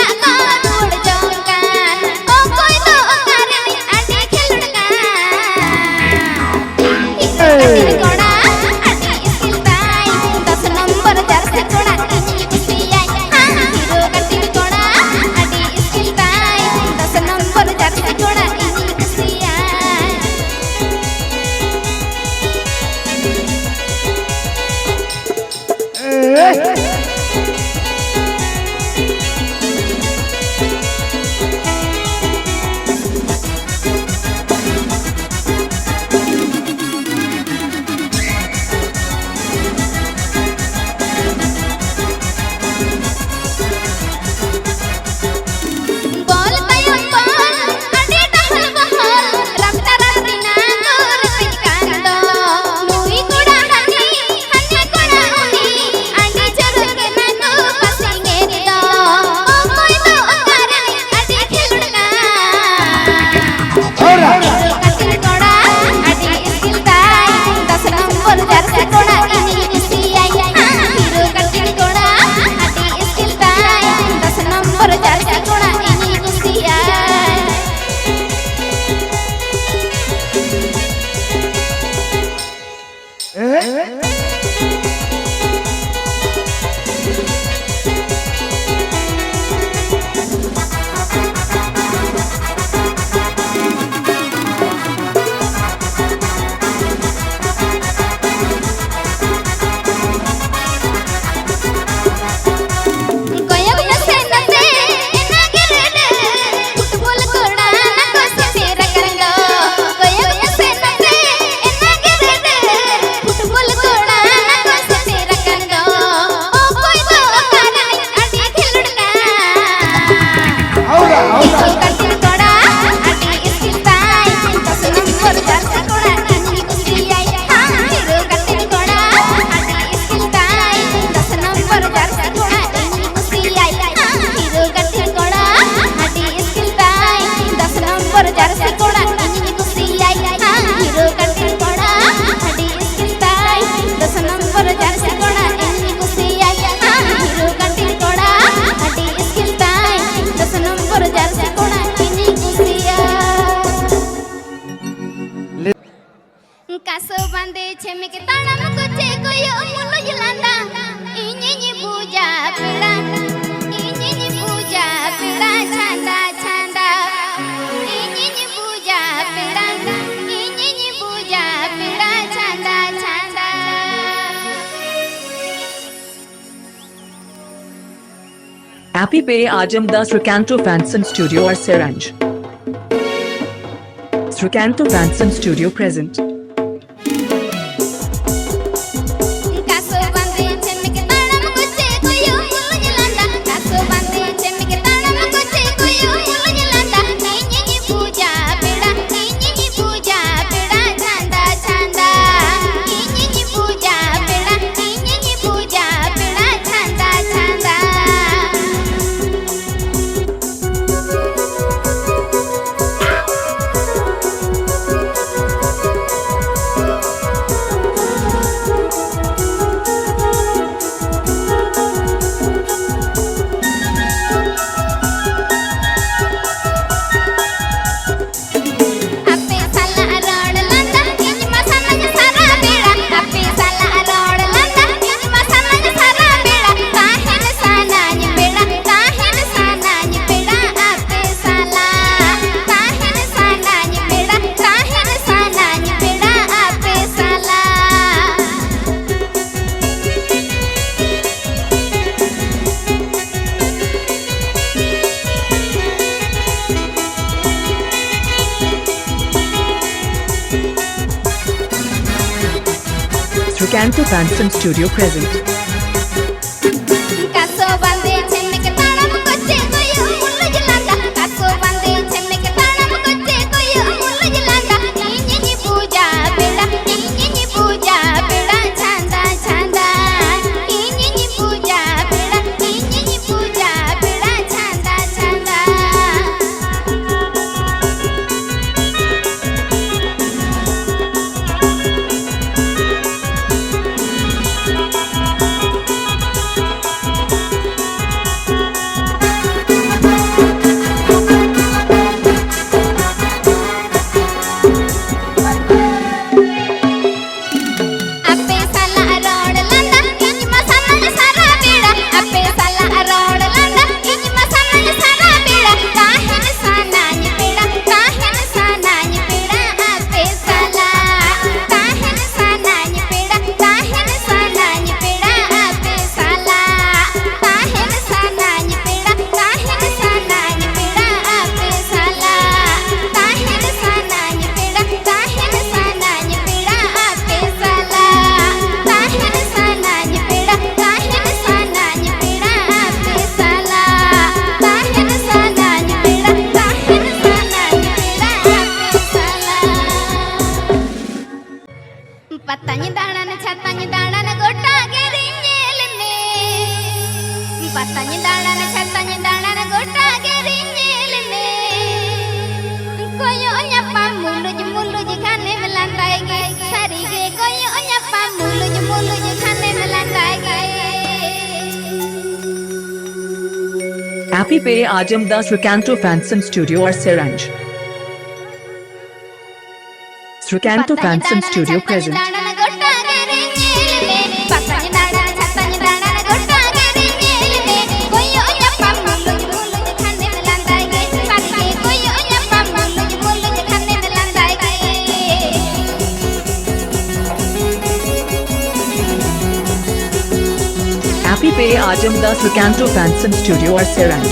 kaso bande chemik tanam kuche koyo mulu jilanda inyi puja peda inyi puja peda chanda chanda inyi puja peda inyi puja peda chanda chanda. Happy Pay Ajamda Srikanto Fanson Studio or Seranj. Srikanto Fanson Studio present. Kaso bande chemik tanam kuche koyo mulu jilanda kaso bande chemik tanam kuche koyo mulu jilanda inyi puja peda chanda chanda inyi puja peda chanda chanda. Ape sala arod landa inji masana sara beda ape sala arod landa inji masana sara beda kahin sanany beda ape sala kahin sanany beda ape sala. Srikanto Fanson Studio present. Kaso bande chemik tanam kuche koyo mulu jilanda kaso bande chemik tanam kuche koyo mulu jilanda inyi puja peda chanda chanda inyi puja peda chanda chanda. Ape sala arod landa inji masana sara beda ape sala arod landa inji masana sara beda kahin sanany beda ape sala kahin sanany beda ape sala kahin sanany beda ape sala kahin sanany beda ape sala kahin sanany beda ape sala. Patanya danan chatanya danan gota gerinyel me patanya danan chatanya danan gota gerinyel me koyo nyapa muluj khane melandai ge sari ge koyo nyapa muluj khane melandai ge. Happy Pay Ajamda Srikanto Fanson Studio or Seranj. Srikanto Fanson Studio present. Happy Pay Ajamda Srikanto Fanson Studio or Seranj.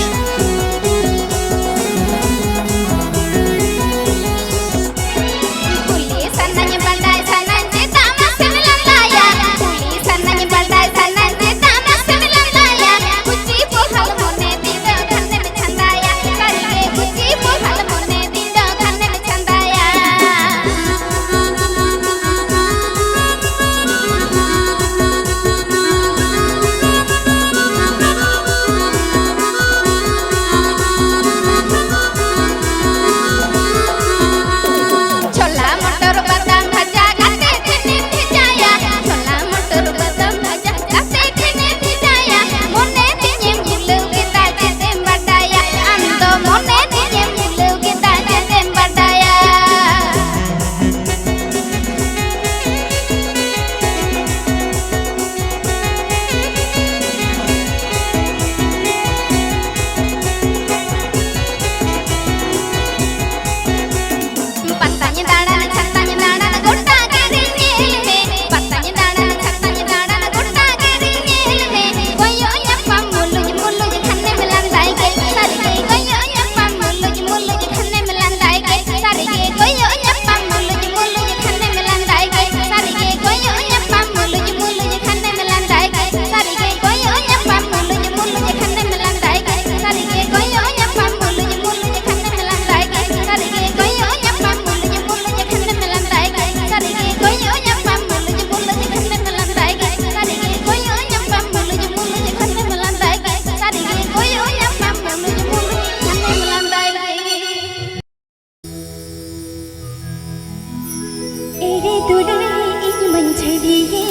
दुलड़े इन मन झड़िए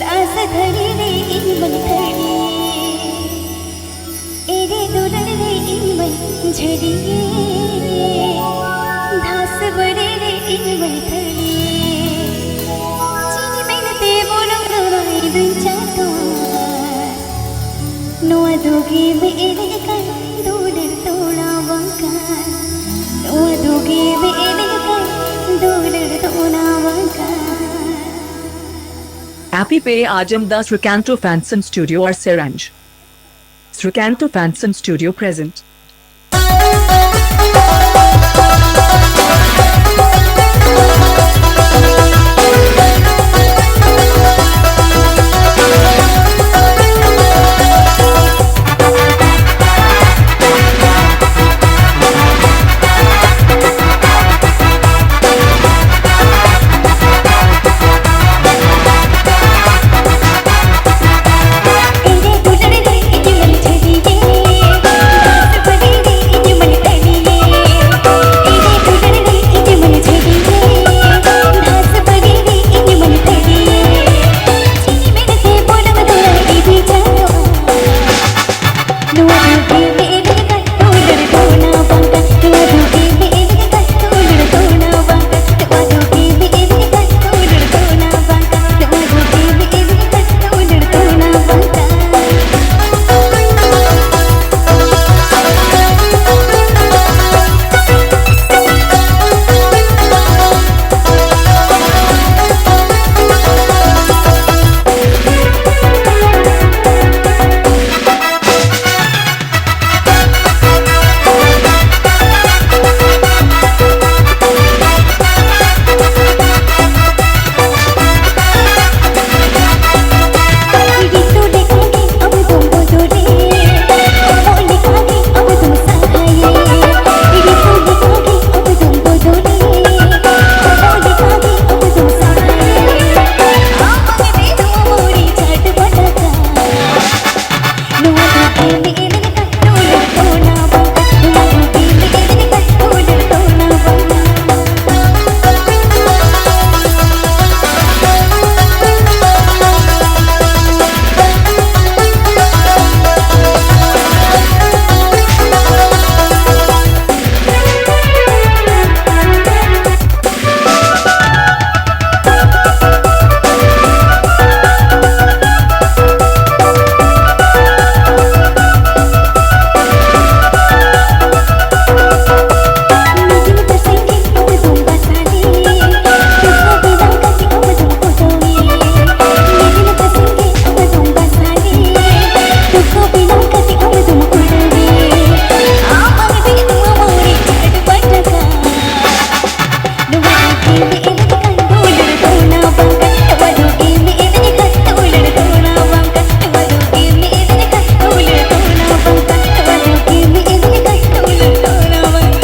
दास धड़ी रे इन मन धड़ी array दुलड़े इन मन झड़िए दास बड़े रे इन मन धड़ी चीनी मेनते बोलो रोई दुन चातो नोआ दोगे मेरे कर दूलड़ तोड़ा वंका नोआ दोगे मेरे कर दूलड़ तोड़ा वंका Happy Pay Ajamda Srikanto Fanson Studio or Seranj. Srikanto Fanson Studio present. एरे दुलड़े रे इन मन झड़िए दास बड़े रे इन मन धड़ी एरे दुलड़े रे इन मन झड़िए दास बड़े रे इन मन धड़ी चीनी मेनते बोलो रोई दुन चातो नोआ दोगे मेरे कर दूलड़ तोड़ा वंका नोआ दोगे मेरे कर दूलड़ तोड़ा वंका नोआ दोगे मेरे कर दूलड़ तोड़ा वंका नोआ दोगे मेरे कर दूलड़ तोड़ा वंका गीतों लिखोगे अब तुम बोलोगे वो लिखोगे अब तुम सहाये गीतों लिखोगे अब तुम बोलोगे वो लिखोगे अब तुम सहाये आँखों में दे दो मोरी चाट पटाखा नोआ दोगे मेरे कर दूलड़ तोड़ा वंका नोआ दोगे मेरे कर दूलड़ तोड़ा वंका मीटिंग बसेंगे अब तुम बसाने तुझको बिना कभी अब तुम खोजोगे मीटिंग बसेंगे अब तुम बसाने तुझको बिना कभी अब तुम खोजोगे आँखों में दे दो मोरी चाट पटाखा नोआ दोगे मेरे कर दूलड़ तोड़ा वंका नोआ दोगे मेरे कर दूलड़ तोड़ा वंका नोआ दोगे मेरे कर दूलड़ तोड़ा वंका नोआ दोगे मेरे कर दूलड़ तोड़ा वंका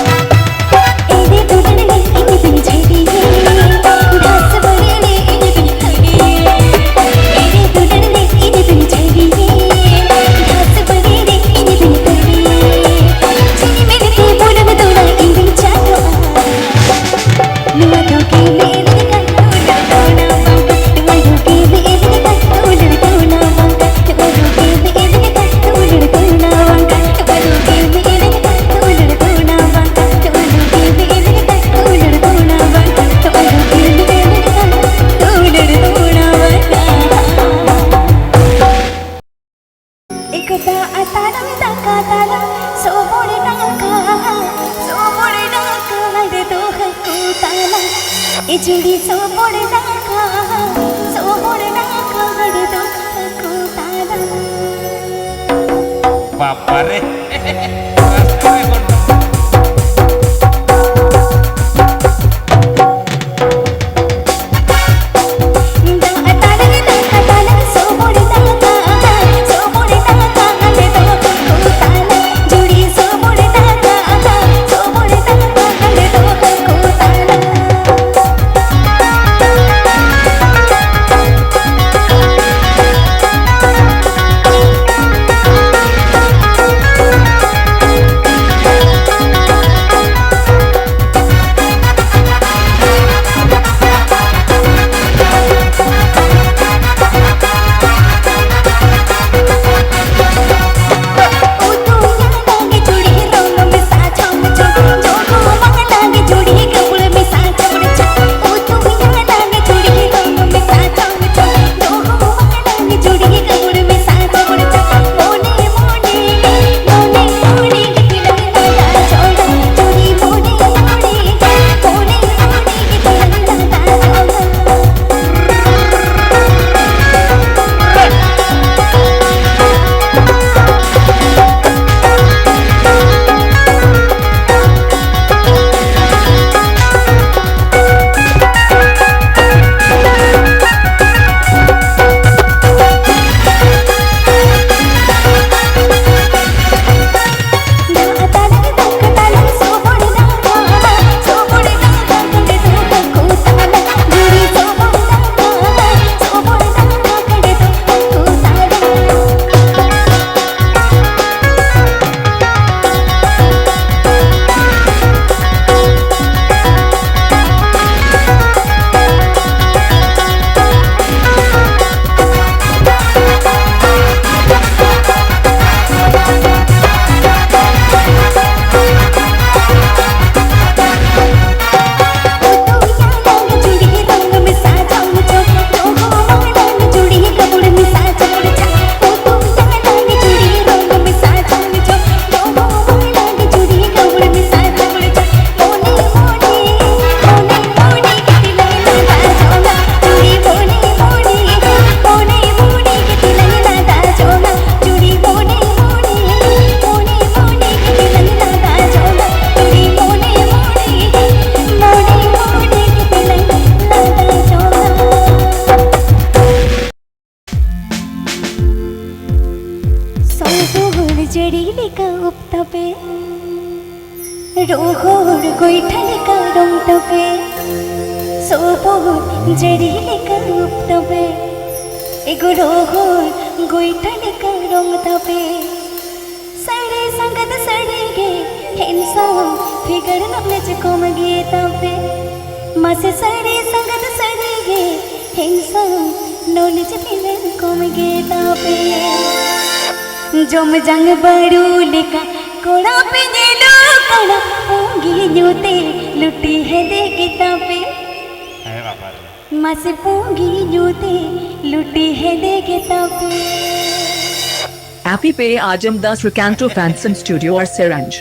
एरे दुलड़े रे इन मन झड़िए दास बड़े रे इन मन धड़ी एरे दुलड़े रे इन मन झड़िए दास बड़े रे इन मन धड़ी चीनी मेनते बोलो रोई दुन चातो नोआ दोगे मेरे कर दूलड़ तोड़ा वंका नोआ दोगे मेरे कर दूलड़ तोड़ा वंका नोआ दोगे मेरे कर दूलड़ तोड़ा वंका नोआ दोगे मेरे कर दूलड़ तोड़ा वंका नोआ दोगे मेरे कर दूलड़ तोड़ा वंका नोआ दोगे मेरे कर दूलड़ तोड़ा वंका एकदा अतारम दाका तारम सोबोड़े डाका रे तो हकू ताला ए जुड़ी सोबोड़े डाका रे तो हकू ताला बापा रे रोहोर गोइठल का रंग तबे सोपोर जड़ीले का रूप तबे एगो रोहोर गोइठल का रंग तबे सड़े संगत सड़े गे हिंसा फिगर नॉलेज कम गे तबे मासे सड़े संगत सड़े गे हिंसा नॉलेज फिगर कम गे तबे जम जंग बरूले का कोड़ा पे लो कड़ा पूंगी न्यूते लुटी है दे किताबे मासे पूंगी न्यूते लुटी है दे किताबे Happy Pay Ajamda Srikanto Fansom Studio or Seranj.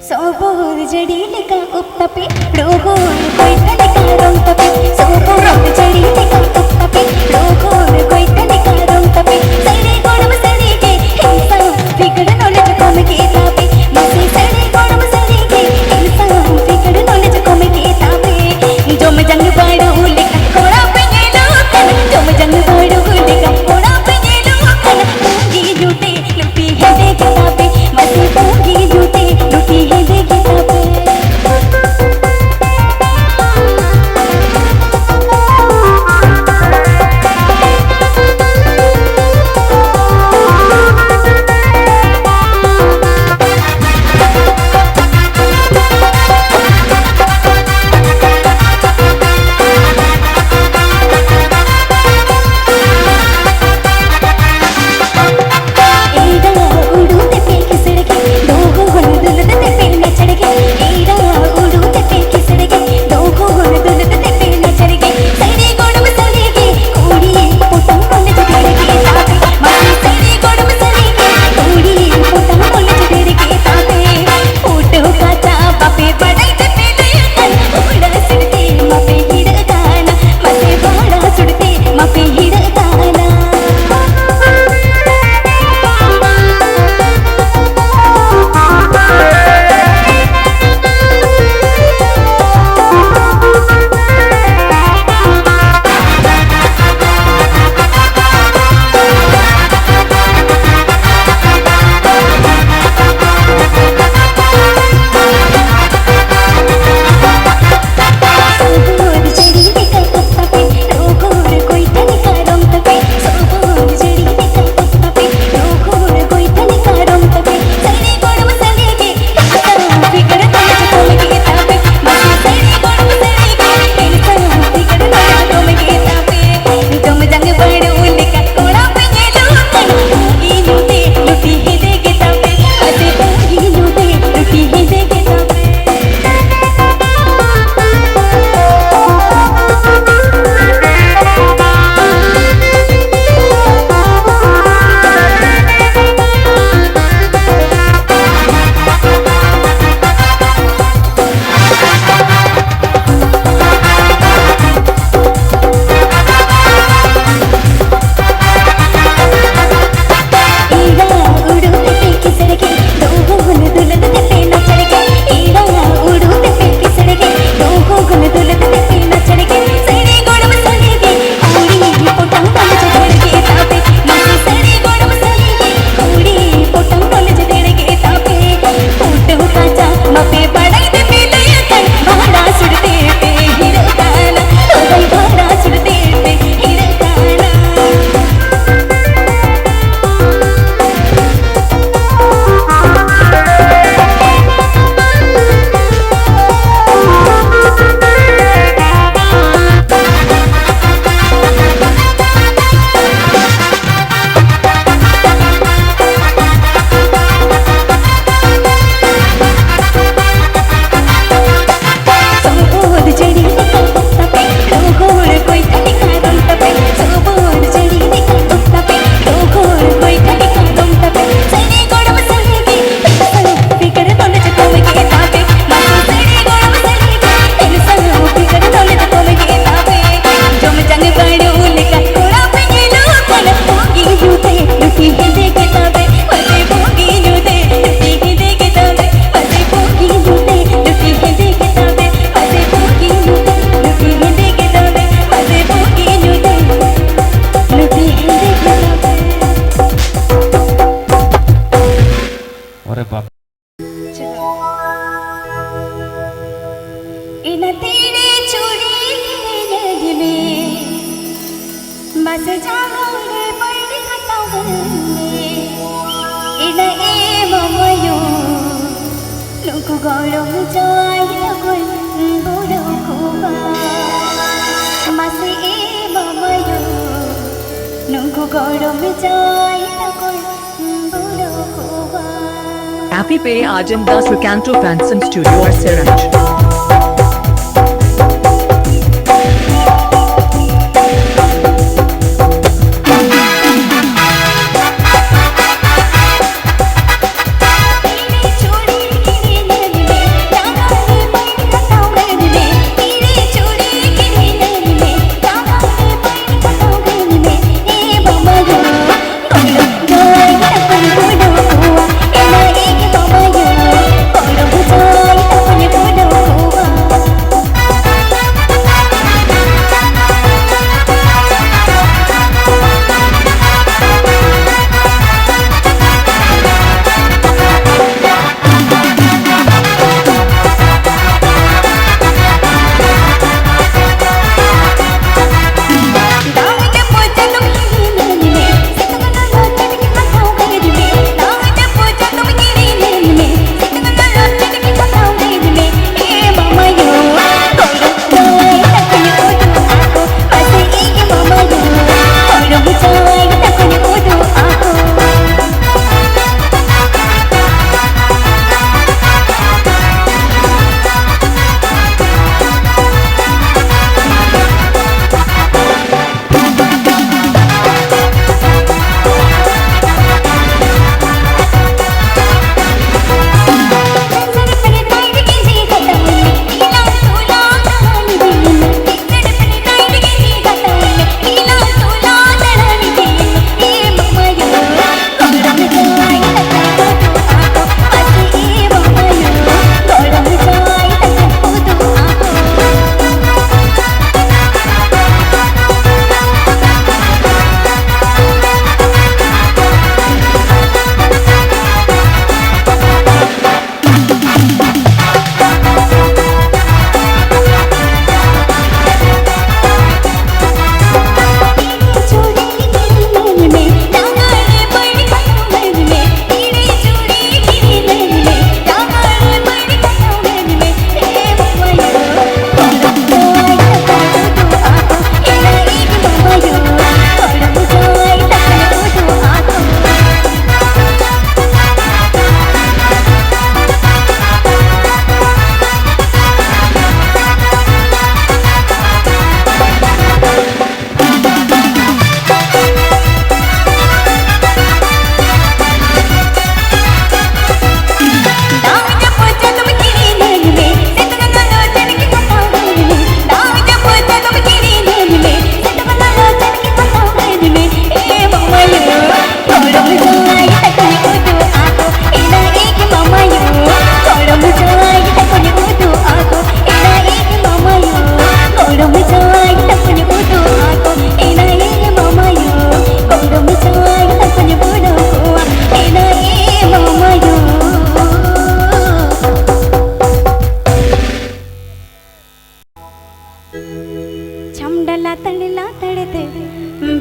सोबोर जड़ीले का उपतपे रोगोर गोइठले का रंग तपे सोबोर जड़ीले का उपतपे रोगोर गोइठले का रंग तपे सड़े गोड़म सड़े गे हिंसा फिकर नॉलेज कम के तापे मसे सड़े गोड़म सड़े गे हिंसा फिकर नॉलेज कम के तापे जो मैं जंग बाड़ू लेका कोड़ा पे लो कन जो मैं जंग बाड़ू लेका कोड़ा पे लो कन पूंगी जूते लुटी है दे किताबे मसे पूंगी जूते लुटी है दे किताबे बस जागोरे बैठी खतावने इना ए ममयो नुकु गरम जाय लगन बोरो खोबा बस ए ममयो नुकु गरम जाय लगन बोरो खोबा Happy Pay Ajam Das Recanto Fansom Studio or Seranj.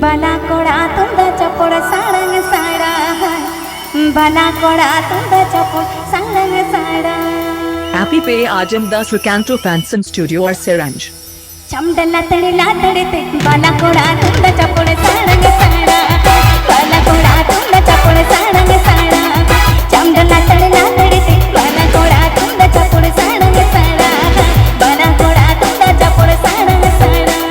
बला कोड़ा तुंदा चपोड़ सारंग साड़ा बला कोड़ा तुंदा चपोड़ सारंग साड़ा Happy Pay Ajam Das Recanto Fansom Studio or Seranj. चमडला तड़े ते बला कोड़ा तुंदा चपोड़ सारंग साड़ा बला कोड़ा तुंदा चपोड़ सारंग साड़ा चमडला तड़े ते बला कोड़ा तुंदा चपोड़ सारंग साड़ा बला कोड़ा तुंदा चपोड़ सारंग साड़ा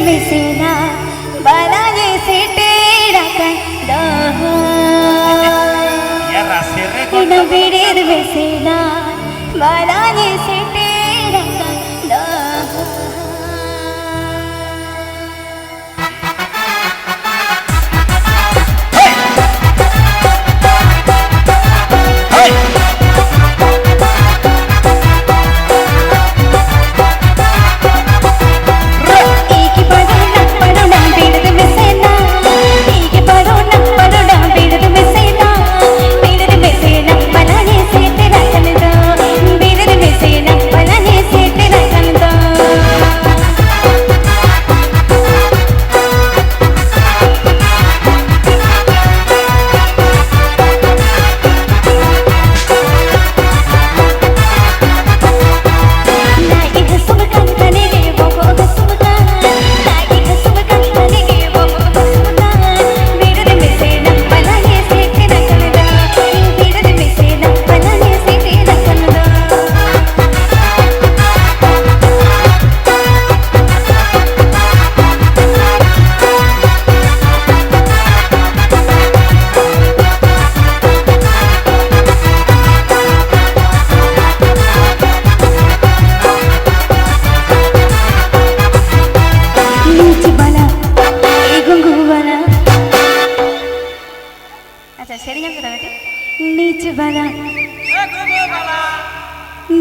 मिसेना बाला जैसे तेरा कंधा इन बिड़े मिसेना बाला जैसे तेरा कंधा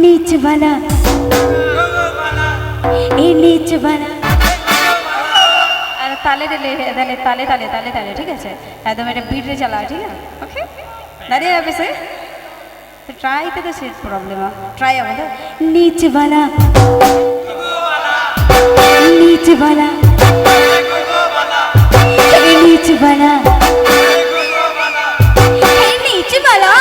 नीच वाला ए नीच वाला আর তালে দিলে তালে তালে তালে তালে তালে ঠিক আছে একদম এটা বিট রে চালাও ঠিক আছে ওকে দাঁড়িয়ে যাবে সে তো ট্রাই তো সে প্রবলেম ট্রাই আমাদের नीच वाला नीच वाला ए नीच वाला ए नीच वाला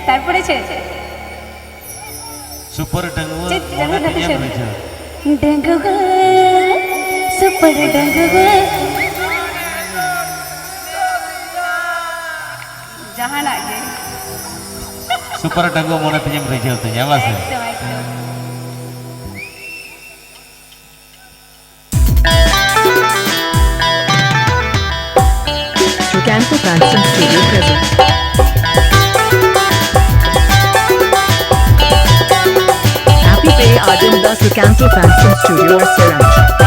তারপরে Super dangwa. Dangwa सुपर डंगुआ जहानाक गे सुपर डंगो मोने तिnyam रिझाव तिnya base एकदम एकदम Srikanto Fanson Studio presents. Happy Day Adam the Srikanto Fanson Studio or Siranj.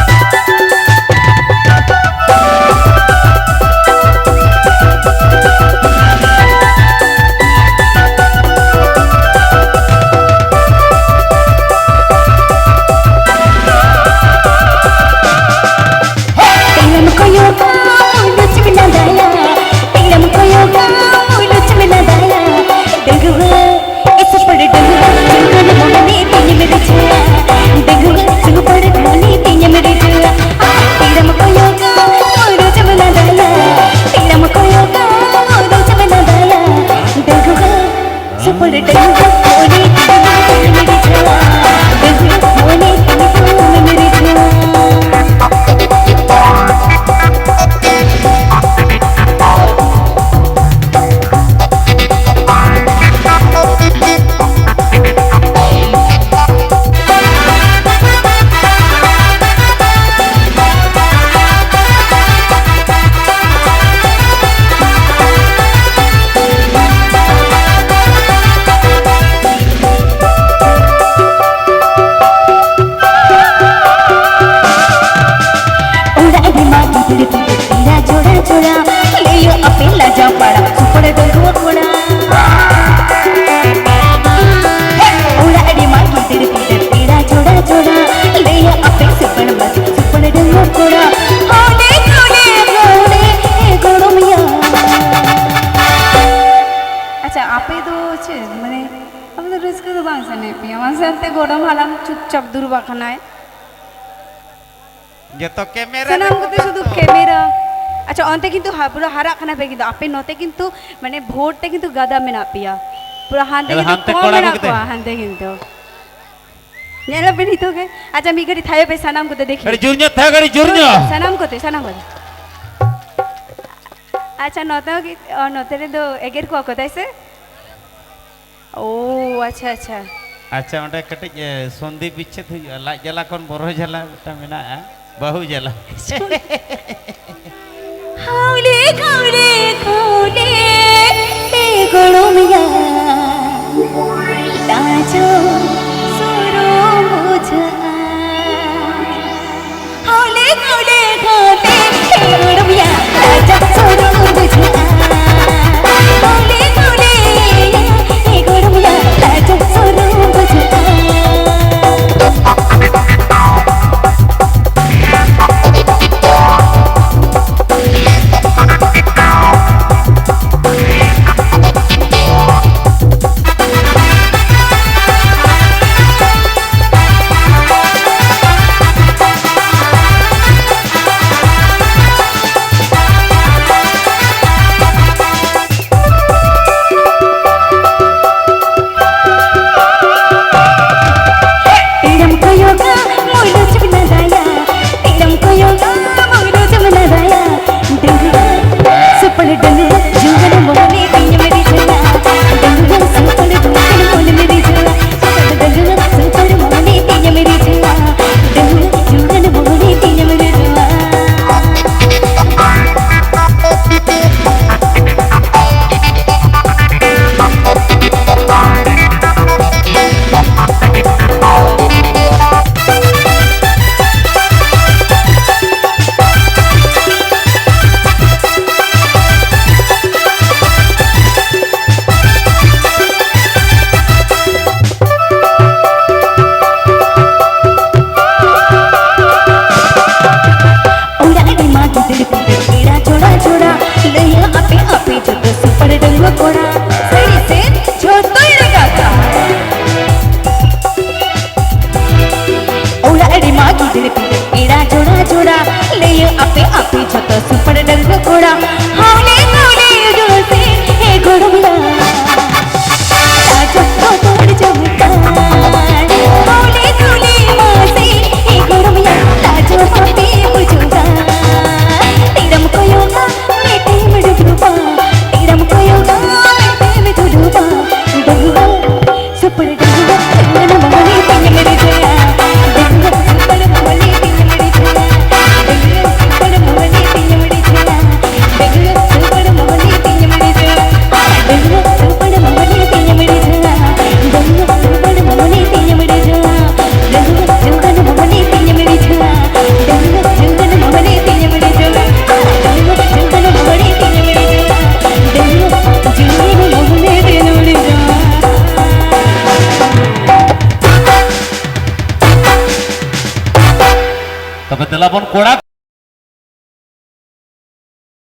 चुपचाप दूर बाखाना है जतो कैमरा सनाम को शुद्ध कैमरा अच्छा अंते किंतु पूरा हरा खाना पे किंतु आपे नोते किंतु मैंने भोट ते किंतु गदा में ना पिया पूरा हांते किंतु कौन में ना कुआ हांते किंतु नेला पे नहीं तो के अच्छा मी गरी थायो पे सनाम को देखिए गरी जुर्न्यो था गरी जुर्न्यो सनाम को अच्छा नोते की नोते रे दो एगेर को कोताई से ओ अच्छा अच्छा अच्छा ओंडे कटिज संधि बिच्छेद हुआ लाज जला कोन बरो जला बेटा मेना बहु जला हाउले खाउले खाउले ए गोड़ोमिया लाजो सुरो बुझा हाउले खाउले खाउले ए गोड़ोमिया लाजो सुरो बुझा हाउले खाउले ए गोड़ोमिया लाजो सुरो बुझा मुझे তবে তেলাবন কোড়া